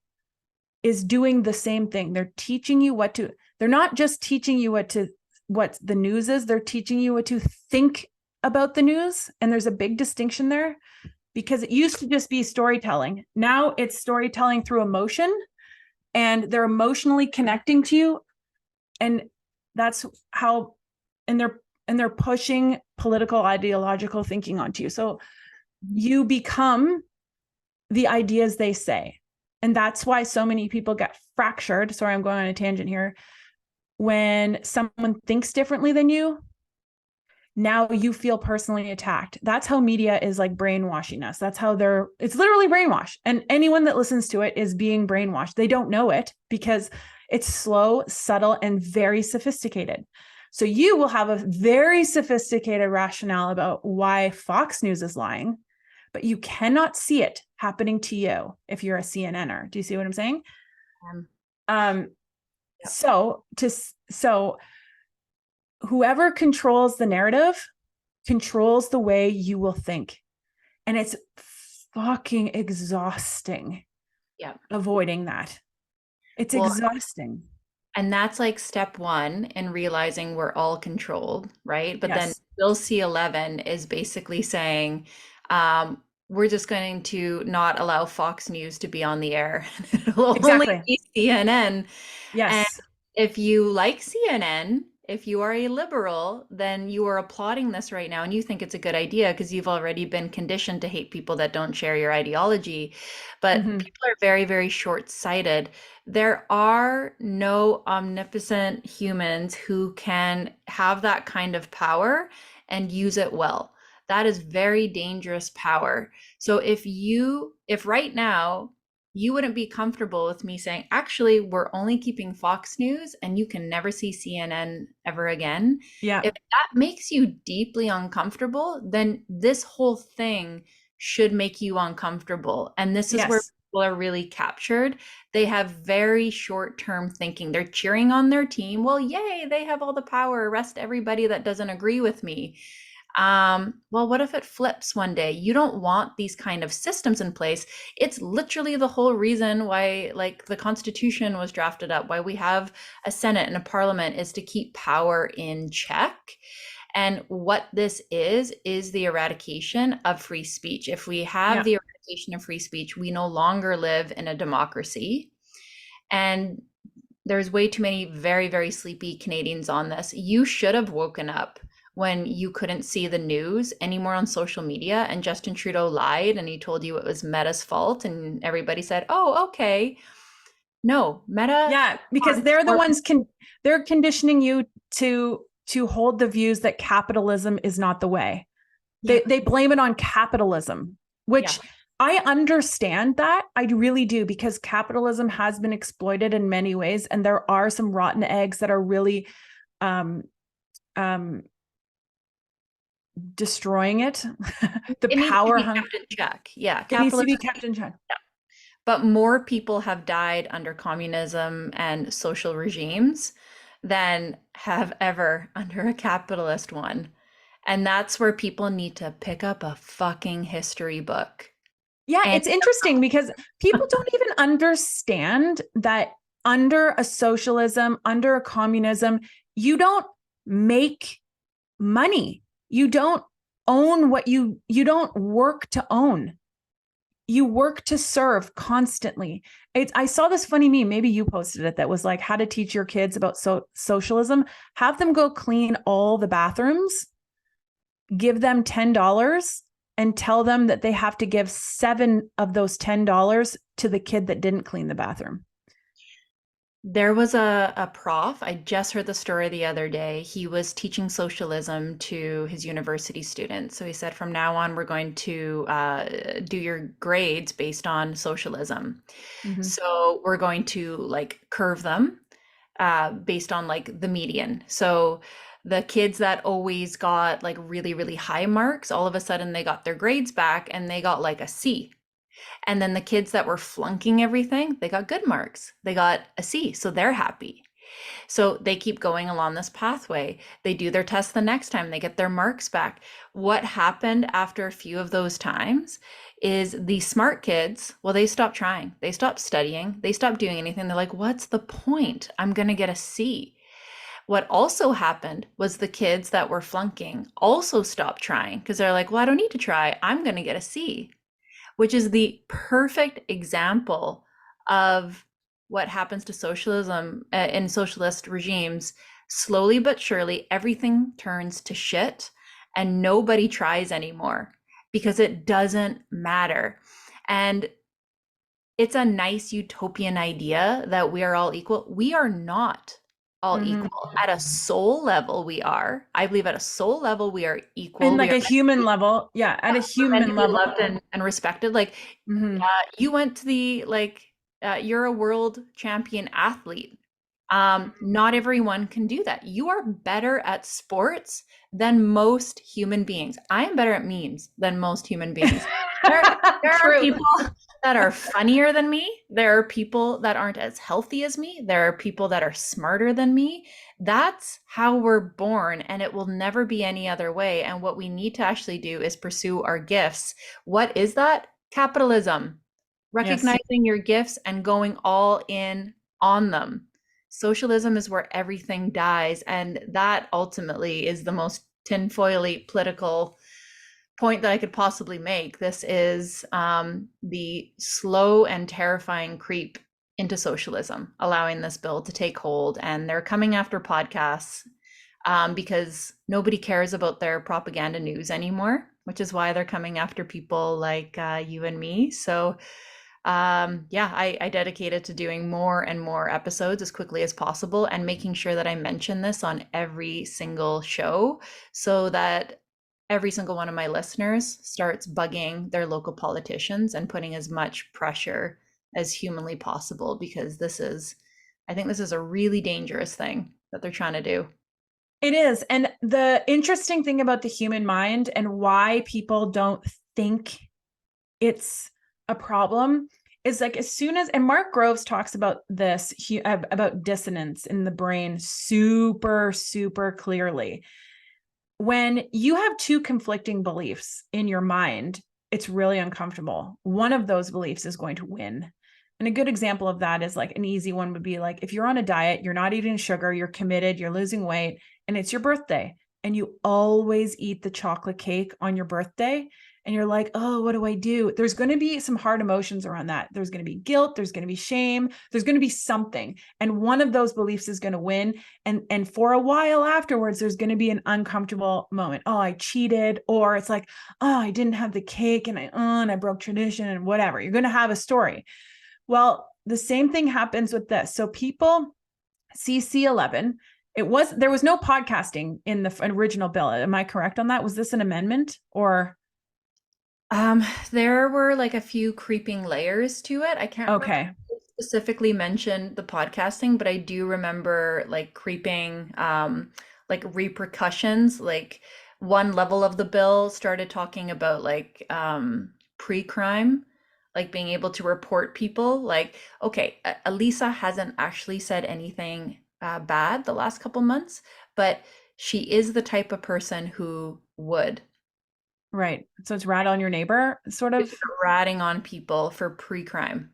is doing the same thing. They're teaching you they're not just teaching you what the news is, they're teaching you what to think about the news. And there's a big distinction there, because it used to just be storytelling. Now it's storytelling through emotion, and they're emotionally connecting to you. And that's how, and they're pushing political ideological thinking onto you. So you become the ideas they say. And that's why so many people get fractured. Sorry, I'm going on a tangent here. When someone thinks differently than you, now you feel personally attacked. That's how media is like brainwashing us. That's how it's literally brainwashed. And anyone that listens to it is being brainwashed. They don't know it because it's slow, subtle, and very sophisticated. So you will have a very sophisticated rationale about why Fox News is lying, but you cannot see it happening to you if you're a CNNer. Do you see what I'm saying? Yeah. So whoever controls the narrative controls the way you will think. And it's fucking exhausting. Yeah. Avoiding that. It's exhausting. And that's like step one in realizing we're all controlled, right? But then Yes. Bill C11 is basically saying, we're just going to not allow Fox News to be on the air. It'll Exactly. only be CNN. Yes. And if you like CNN, if you are a liberal, then you are applauding this right now and you think it's a good idea because you've already been conditioned to hate people that don't share your ideology. But people are very, very short-sighted. There are no omnipotent humans who can have that kind of power and use it well. That is very dangerous power. So if right now you wouldn't be comfortable with me saying, actually, we're only keeping Fox News and you can never see CNN ever again. Yeah. If that makes you deeply uncomfortable, then this whole thing should make you uncomfortable. And this is where people are really captured. They have very short-term thinking. They're cheering on their team. Well, yay, they have all the power. Arrest everybody that doesn't agree with me. Well, what if it flips one day? You don't want these kind of systems in place. It's literally the whole reason why, like, the Constitution was drafted up, why we have a Senate and a Parliament, is to keep power in check. And what this is the eradication of free speech. If we have the eradication of free speech, we no longer live in a democracy. And there's way too many very, very sleepy Canadians on this. You should have woken up when you couldn't see the news anymore on social media and Justin Trudeau lied and he told you it was Meta's fault and everybody said, oh, okay. No, Meta. Yeah, because they're the ones they're conditioning you to hold the views that capitalism is not the way. They blame it on capitalism, which I understand that. I really do, because capitalism has been exploited in many ways. And there are some rotten eggs that are really destroying it. It power needs to be kept in check. Yeah. It needs to be kept in check. Yeah. But more people have died under communism and social regimes than have ever under a capitalist one. And that's where people need to pick up a fucking history book. Yeah, it's interesting because people don't even understand that under a socialism, under a communism, you don't make money. You don't own what you don't work to own. You work to serve constantly. I saw this funny meme, maybe you posted it, that was like how to teach your kids about socialism. Have them go clean all the bathrooms, give them $10 and tell them that they have to give 7 of those $10 to the kid that didn't clean the bathroom. There was a prof, I just heard the story the other day. He was teaching socialism to his university students. So he said, from now on, we're going to do your grades based on socialism. Mm-hmm. So we're going to like curve them based on like the median. So the kids that always got like really, really high marks, all of a sudden they got their grades back and they got like a C. And then the kids that were flunking everything, they got good marks. They got a C, so they're happy. So they keep going along this pathway. They do their test the next time, they get their marks back. What happened after a few of those times is the smart kids, well, they stopped trying. They stopped studying. They stopped doing anything. They're like, what's the point? I'm going to get a C. What also happened was the kids that were flunking also stopped trying because they're like, well, I don't need to try. I'm going to get a C. Which is the perfect example of what happens to socialism in socialist regimes. Slowly but surely, everything turns to shit and nobody tries anymore because it doesn't matter. And it's a nice utopian idea that we are all equal. We are not all Mhm. equal. At a soul level, we are. I believe at a soul level, we are equal. And We like are a human level. Yeah. At a meant to human be level. loved and respected. Like, Mhm. you went to the, like, you're a world champion athlete. Not everyone can do that. You are better at sports than most human beings. I am better at memes than most human beings. There are True. people that are funnier than me. There are people that aren't as healthy as me. There are people that are smarter than me. That's how we're born, and it will never be any other way. And what we need to actually do is pursue our gifts. What is that? Capitalism. Yes. Recognizing your gifts and going all in on them. Socialism is where everything dies, and that ultimately is the most tinfoily political point that I could possibly make. This is the slow and terrifying creep into socialism, allowing this bill to take hold. And they're coming after podcasts because nobody cares about their propaganda news anymore, which is why they're coming after people like you and me. So, yeah, I dedicated to doing more and more episodes as quickly as possible and making sure that I mention this on every single show so that every single one of my listeners starts bugging their local politicians and putting as much pressure as humanly possible, because I think this is a really dangerous thing that they're trying to do. It is. And the interesting thing about the human mind and why people don't think it's a problem is like as soon as, and Mark Groves talks about this, about dissonance in the brain super, super clearly. When you have two conflicting beliefs in your mind, it's really uncomfortable. One of those beliefs is going to win. And a good example of that is like an easy one would be like, if you're on a diet, you're not eating sugar, you're committed, you're losing weight, and it's your birthday, and you always eat the chocolate cake on your birthday, and you're like, oh, what do I do? There's going to be some hard emotions around that. There's going to be guilt. There's going to be shame. There's going to be something. And one of those beliefs is going to win. And for a while afterwards, there's going to be an uncomfortable moment. Oh, I cheated. Or it's like, oh, I didn't have the cake and I broke tradition and whatever. You're going to have a story. Well, the same thing happens with this. So people see C11. There was no podcasting in the original bill. Am I correct on that? Was this an amendment or? There were like a few creeping layers to it. I can't remember Okay. if it specifically mentioned the podcasting, but I do remember like creeping like repercussions. Like one level of the bill started talking about like pre-crime, like being able to report people. Like, okay, Elisa hasn't actually said anything bad the last couple months, but she is the type of person who would. Right. So it's rat on your neighbor, sort of. It's ratting on people for pre-crime.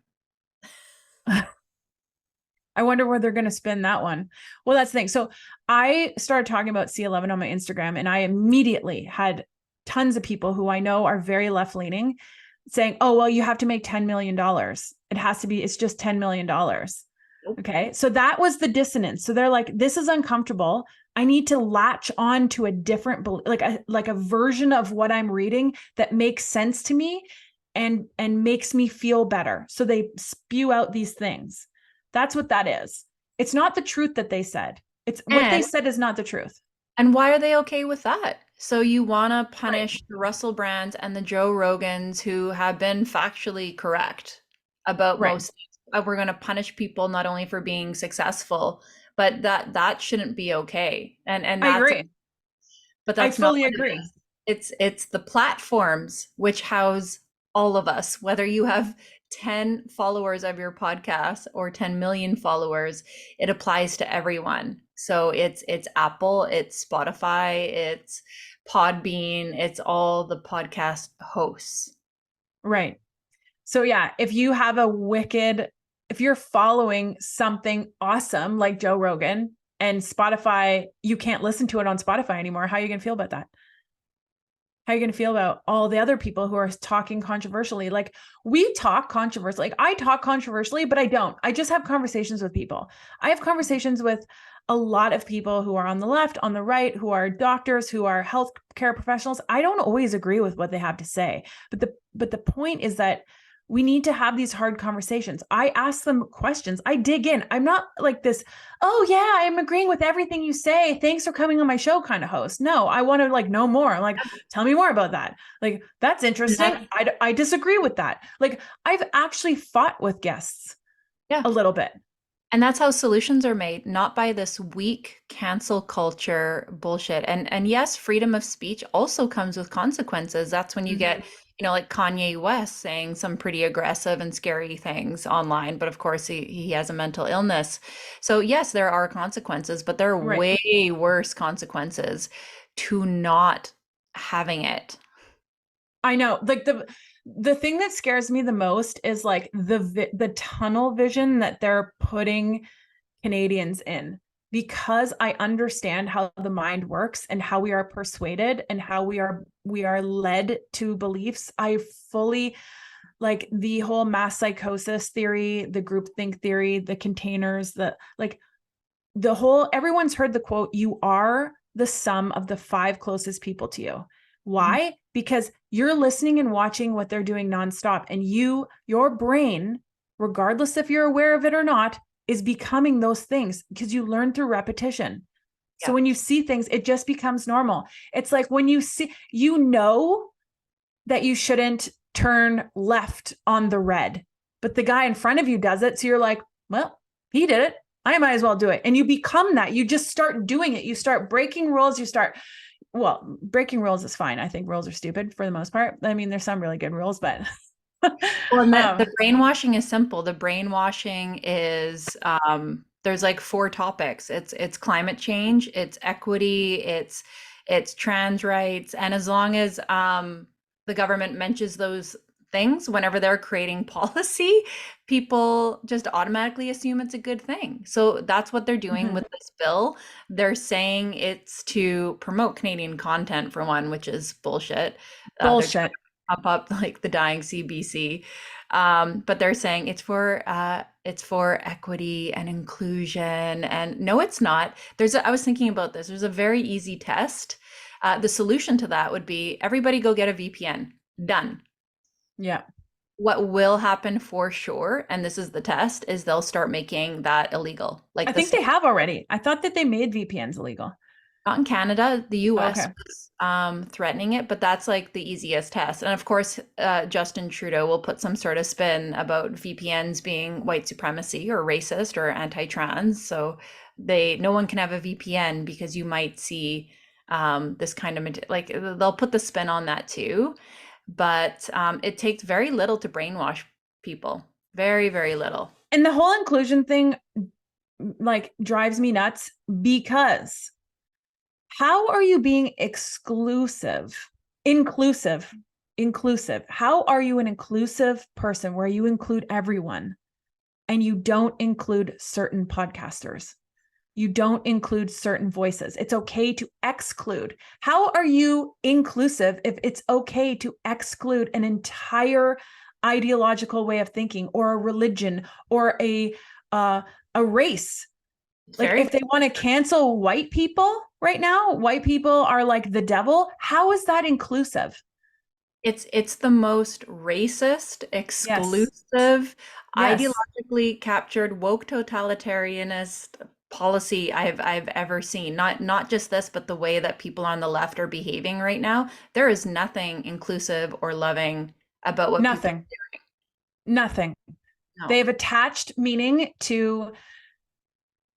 I wonder where they're going to spin that one. Well, that's the thing. So I started talking about C11 on my Instagram, and I immediately had tons of people who I know are very left leaning saying, oh, well, you have to make $10 million. It has to be, it's just $10 million. Nope. Okay. So that was the dissonance. So they're like, this is uncomfortable. I need to latch on to a different, like a version of what I'm reading that makes sense to me and makes me feel better. So they spew out these things. That's what that is. It's not the truth that they said. It's what they said is not the truth. And why are they okay with that? So you want to punish the Russell Brands and the Joe Rogans who have been factually correct about Right. most things. We're going to punish people not only for being successful, but that shouldn't be okay. And I that's agree. but I that's not fully what it agree. is. It's the platforms which house all of us, whether you have 10 followers of your podcast or 10 million followers, it applies to everyone. So it's Apple, it's Spotify, it's Podbean, it's all the podcast hosts. Right. So yeah, if you're following something awesome like Joe Rogan and Spotify, you can't listen to it on Spotify anymore. How are you going to feel about that? How are you going to feel about all the other people who are talking controversially? Like we talk controversially. Like I talk controversially, but I don't. I just have conversations with people. I have conversations with a lot of people who are on the left, on the right, who are doctors, who are healthcare professionals. I don't always agree with what they have to say. But the point is that We need to have these hard conversations. I ask them questions. I dig in. I'm not like this, oh yeah, I'm agreeing with everything you say, thanks for coming on my show kind of host. No, I want to like know more. Like, tell me more about that. Like, that's interesting. I disagree with that. Like, I've actually fought with guests a little bit. And that's how solutions are made, not by this weak cancel culture bullshit. And yes, freedom of speech also comes with consequences. That's when you get, like Kanye West saying some pretty aggressive and scary things online. But of course, he has a mental illness. So yes, there are consequences, but there are way worse consequences to not having it. I know. Like the thing that scares me the most is like the tunnel vision that they're putting Canadians in, because I understand how the mind works and how we are persuaded and how we are led to beliefs. I fully like the whole mass psychosis theory, the groupthink theory, the containers, everyone's heard the quote, you are the sum of the 5 closest people to you. Why? Because you're listening and watching what they're doing nonstop, and your brain, regardless if you're aware of it or not, is becoming those things because you learn through repetition. So when you see things, it just becomes normal. It's like when you see, that you shouldn't turn left on the red, but the guy in front of you does it. So you're like, well, he did it, I might as well do it. And you become that. You just start doing it. You start breaking rules. Breaking rules is fine. I think rules are stupid for the most part. I mean, there's some really good rules, but well, and the brainwashing is simple. The brainwashing is there's like 4 topics. It's climate change, it's equity, it's trans rights, and as long as the government mentions those things whenever they're creating policy, people just automatically assume it's a good thing. So that's what they're doing with this bill. They're saying it's to promote Canadian content, for one, which is bullshit. Bullshit. Pop up like the dying CBC, but they're saying it's for equity and inclusion. And no, it's not. I was thinking about this. There's a very easy test. The solution to that would be everybody go get a VPN. Done. Yeah. What will happen for sure, and this is the test, is they'll start making that illegal. Like I think they have already. I thought that they made VPNs illegal. Not in Canada. The US was threatening it, but that's like the easiest test. And of course, Justin Trudeau will put some sort of spin about VPNs being white supremacy or racist or anti-trans. So no one can have a VPN because you might see this kind of, like, they'll put the spin on that too. But it takes very little to brainwash people. Very, very little. And the whole inclusion thing like drives me nuts, because how are you being inclusive? How are you an inclusive person where you include everyone and you don't include certain podcasters? You don't include certain voices. It's okay to exclude. How are you inclusive if it's okay to exclude an entire ideological way of thinking, or a religion, or a race? Like, if they want to cancel white people right now, white people are like the devil. How is that inclusive? It's the most racist, exclusive, ideologically captured, woke totalitarianist policy I've ever seen. Not just this, but the way that people on the left are behaving right now. There is nothing inclusive or loving about what people are doing. Nothing. No. They've attached meaning to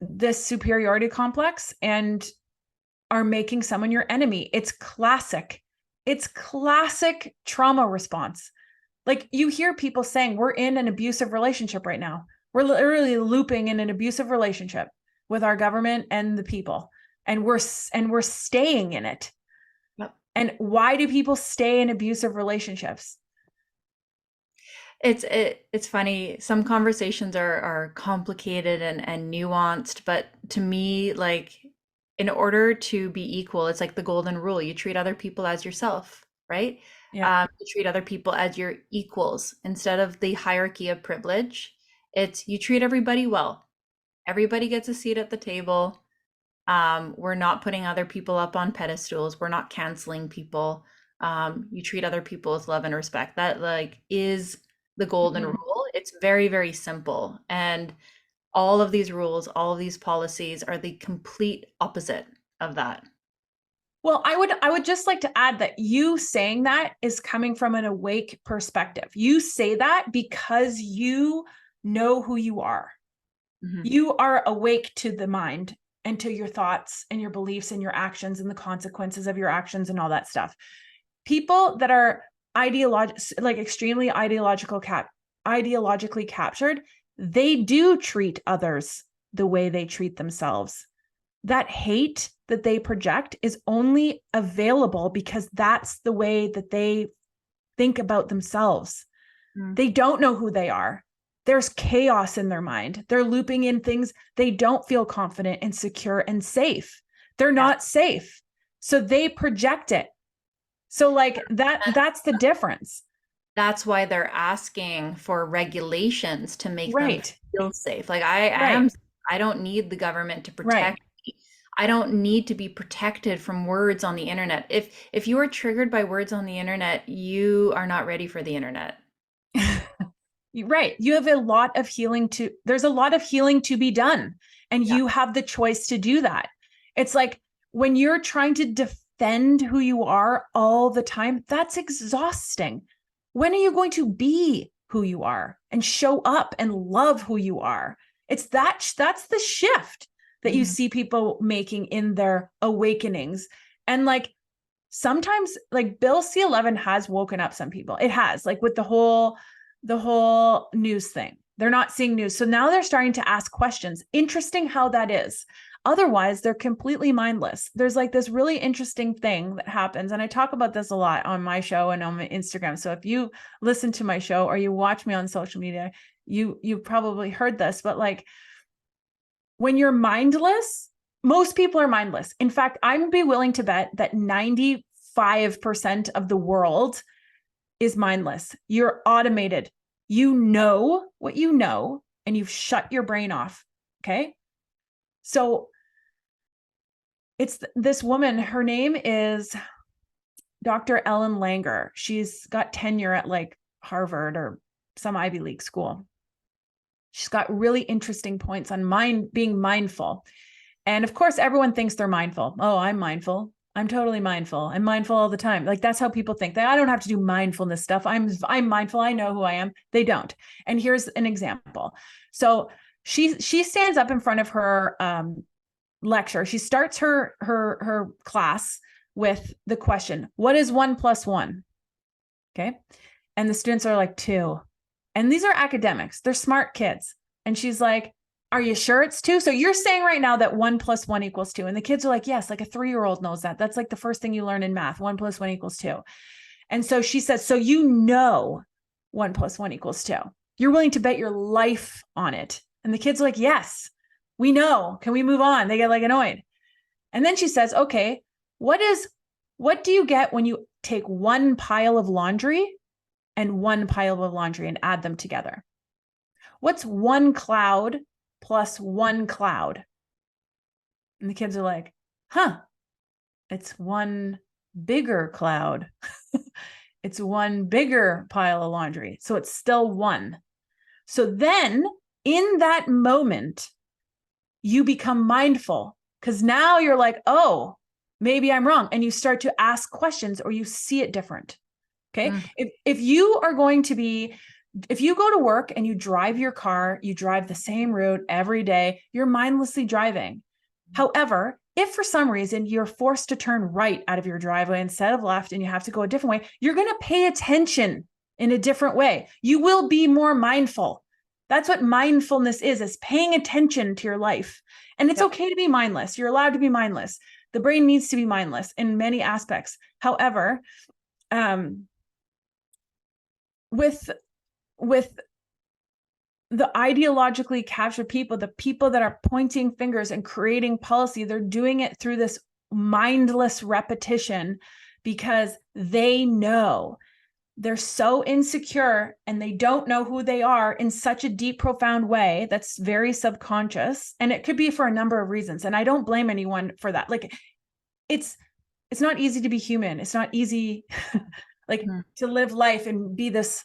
this superiority complex and are making someone your enemy. It's classic trauma response. Like, you hear people saying we're in an abusive relationship right now. We're literally looping in an abusive relationship with our government and the people, and we're staying in it. Yep. And why do people stay in abusive relationships? It's funny. Some conversations are complicated and nuanced, but to me, like, in order to be equal, it's like the golden rule. You treat other people as yourself, right? Yeah. You treat other people as your equals instead of the hierarchy of privilege. It's you treat everybody well. Everybody gets a seat at the table. We're not putting other people up on pedestals. We're not canceling people. You treat other people with love and respect. That, like, is the golden Mhm. rule. It's very, very simple. And all of these rules, all of these policies are the complete opposite of that. Well, I would just like to add that you saying that is coming from an awake perspective. You say that because you know who you are. Mhm. You are awake to the mind and to your thoughts and your beliefs and your actions and the consequences of your actions and all that stuff. People that are extremely ideologically captured, they do treat others the way they treat themselves. That hate that they project is only available because that's the way that they think about themselves. Mm. They don't know who they are. There's chaos in their mind. They're looping in things. They don't feel confident and secure and safe. They're not safe. So they project it. So like that's the difference. That's why they're asking for regulations to make them Right. feel safe. Like Right. I don't need the government to Right. protect me. I don't need to be protected from words on the internet. If you are triggered by words on the internet, you are not ready for the internet. Right. You have a lot of healing there's a lot of healing to be done, and Yeah. you have the choice to do that. It's like when you're trying to defend who you are all the time, that's exhausting. When are you going to be who you are and show up and love who you are? That's the shift that you Mhm. see people making in their awakenings. And like sometimes like Bill C11 has woken up some people. It has, like with the whole news thing. They're not seeing news. So now they're starting to ask questions. Interesting how that is. Otherwise, they're completely mindless. There's like this really interesting thing that happens. And I talk about this a lot on my show and on my Instagram. So if you listen to my show or you watch me on social media, you probably heard this, but like when you're mindless, most people are mindless. In fact, I'm be willing to bet that 95% of the world is mindless. You're automated. You know what you know, and you've shut your brain off. Okay. So it's this woman, her name is Dr. Ellen Langer. She's got tenure at like Harvard or some Ivy League school. She's got really interesting points on being mindful. And of course, everyone thinks they're mindful. Oh, I'm mindful. I'm totally mindful. I'm mindful all the time. Like that's how people think. I don't have to do mindfulness stuff. I'm mindful. I know who I am. They don't. And here's an example. So she stands up in front of her lecture. She starts her class with the question, "What is 1 + 1?" Okay, and the students are like 2, and these are academics. They're smart kids, and she's like, "Are you sure it's 2? So you're saying right now that 1 + 1 = 2?" And the kids are like, "Yes." Like a 3-year-old knows that. That's like the first thing you learn in math. 1 + 1 = 2. And so she says, "So you know 1 + 1 = 2. You're willing to bet your life on it." And the kids are like, "Yes, we know. Can we move on?" They get like annoyed. And then she says, "Okay, what do you get when you take one pile of laundry and one pile of laundry and add them together? What's one cloud plus one cloud?" And the kids are like, "Huh, it's one bigger cloud." It's one bigger pile of laundry. So it's still one. So then in that moment, you become mindful because now you're like, "Oh, maybe I'm wrong." And you start to ask questions or you see it different. Okay. Mm. If you are going to be, if you go to work and you drive your car, you drive the same route every day, you're mindlessly driving. However, if for some reason you're forced to turn right out of your driveway instead of left and you have to go a different way, you're going to pay attention in a different way. You will be more mindful. That's what mindfulness is paying attention to your life. And it's okay to be mindless. You're allowed to be mindless. The brain needs to be mindless in many aspects. However, with the ideologically captured people, the people that are pointing fingers and creating policy, they're doing it through this mindless repetition because they know they're so insecure and they don't know who they are in such a deep, profound way that's very subconscious. And it could be for a number of reasons. And I don't blame anyone for that. Like it's not easy to be human. It's not easy like to live life and be this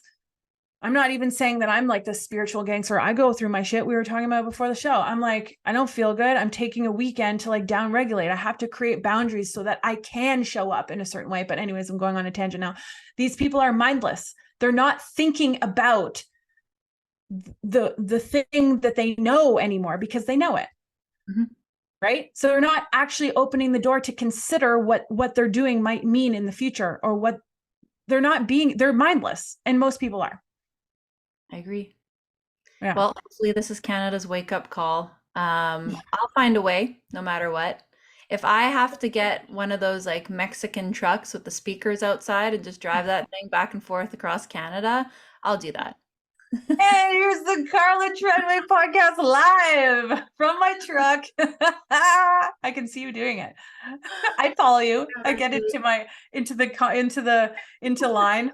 I'm not even saying that I'm like the spiritual gangster. I go through my shit. We were talking about before the show. I'm like, I don't feel good. I'm taking a weekend to like down regulate. I have to create boundaries so that I can show up in a certain way. But anyways, I'm going on a tangent now. These people are mindless. They're not thinking about the thing that they know anymore because they know it. Mm-hmm. Right. So they're not actually opening the door to consider what they're doing might mean in the future, or what they're mindless. And most people are. I agree. Yeah. Well, hopefully this is Canada's wake-up call. I'll find a way, no matter what. If I have to get one of those like Mexican trucks with the speakers outside and just drive that thing back and forth across Canada, I'll do that. And here's the Carla Treadway podcast live from my truck. I can see you doing it. I follow you. I get into line.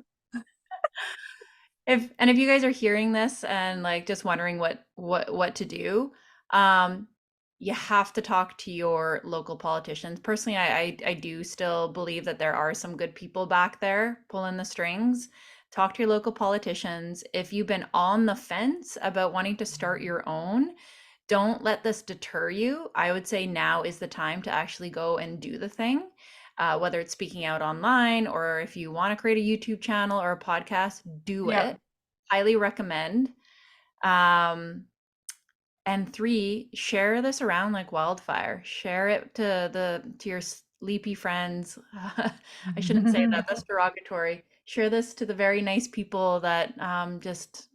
If you guys are hearing this and like just wondering what to do, you have to talk to your local politicians. Personally, I do still believe that there are some good people back there pulling the strings. Talk to your local politicians. If you've been on the fence about wanting to start your own, don't let this deter you. I would say now is the time to actually go and do the thing. Whether it's speaking out online, or if you want to create a YouTube channel or a podcast, do it. Highly recommend. And 3, share this around like wildfire. Share it to your sleepy friends. I shouldn't say that. That's derogatory. Share this to the very nice people that just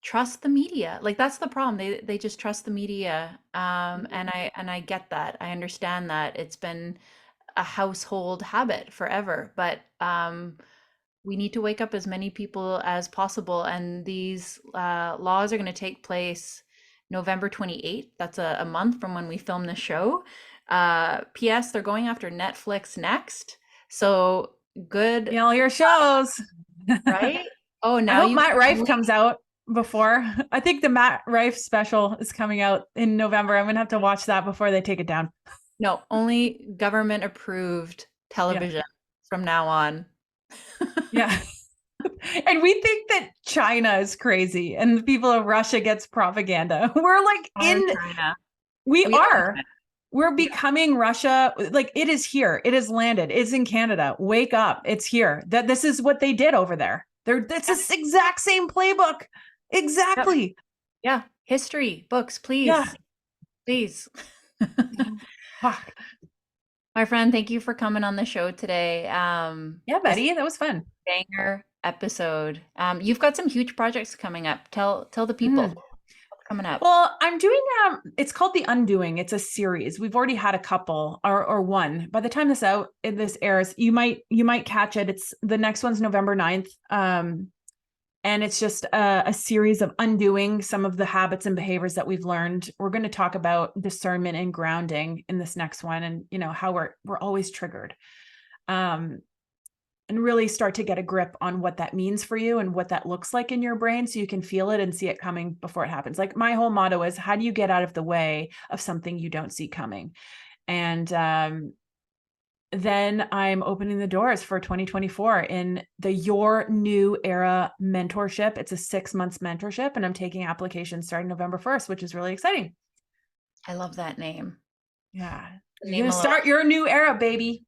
trust the media. Like that's the problem. They just trust the media. And I get that. I understand that it's been a household habit forever, but we need to wake up as many people as possible. And these laws are going to take place November 28th. That's a month from when we film the show. P.S. They're going after Netflix next. So good. All your shows. Right? Oh, now I hope Matt Rife comes out before. I think the Matt Rife special is coming out in November. I'm going to have to watch that before they take it down. No, only government approved television from now on. Yeah. And we think that China is crazy and the people of Russia gets propaganda. We're like China. We are. We're becoming Russia. Like it is here. It has landed. It's in Canada. Wake up. It's here. That this is what they did over there. It's this exact same playbook. Exactly. Yeah. History books, please. Yeah. Please. My friend, thank you for coming on the show today. Yeah, Betty, that was fun. Banger episode. You've got some huge projects coming up. Tell the people what's coming up. Well, I'm doing it's called The Undoing. It's a series. We've already had a couple or one. By the time this airs, you might catch it. It's the next one's November 9th. And it's just a series of undoing some of the habits and behaviors that we've learned. We're going to talk about discernment and grounding in this next one, and how we're always triggered, and really start to get a grip on what that means for you and what that looks like in your brain, so you can feel it and see it coming before it happens. Like my whole motto is, how do you get out of the way of something you don't see coming? And then I'm opening the doors for 2024 in the Your New Era mentorship. It's a 6 months mentorship, and I'm taking applications starting November 1st, which is really exciting. I love that name. Yeah. You're going to start your new era, baby.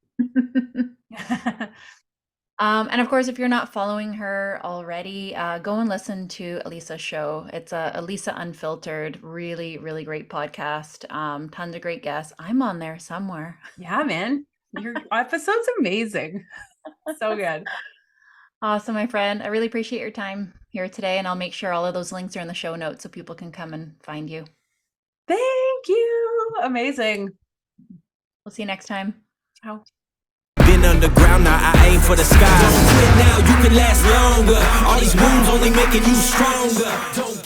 And of course, if you're not following her already, go and listen to Elisa's show. It's a Elisa Unfiltered, really, really great podcast. Tons of great guests. I'm on there somewhere. Yeah, man. Your episode's amazing. So good. Awesome, my friend. I really appreciate your time here today, and I'll make sure all of those links are in the show notes so people can come and find you. Thank you. Amazing. We'll see you next time. Ciao. Been underground, now I aim for the sky. Don't quit now, you can last longer. All these wounds only making you stronger. Don't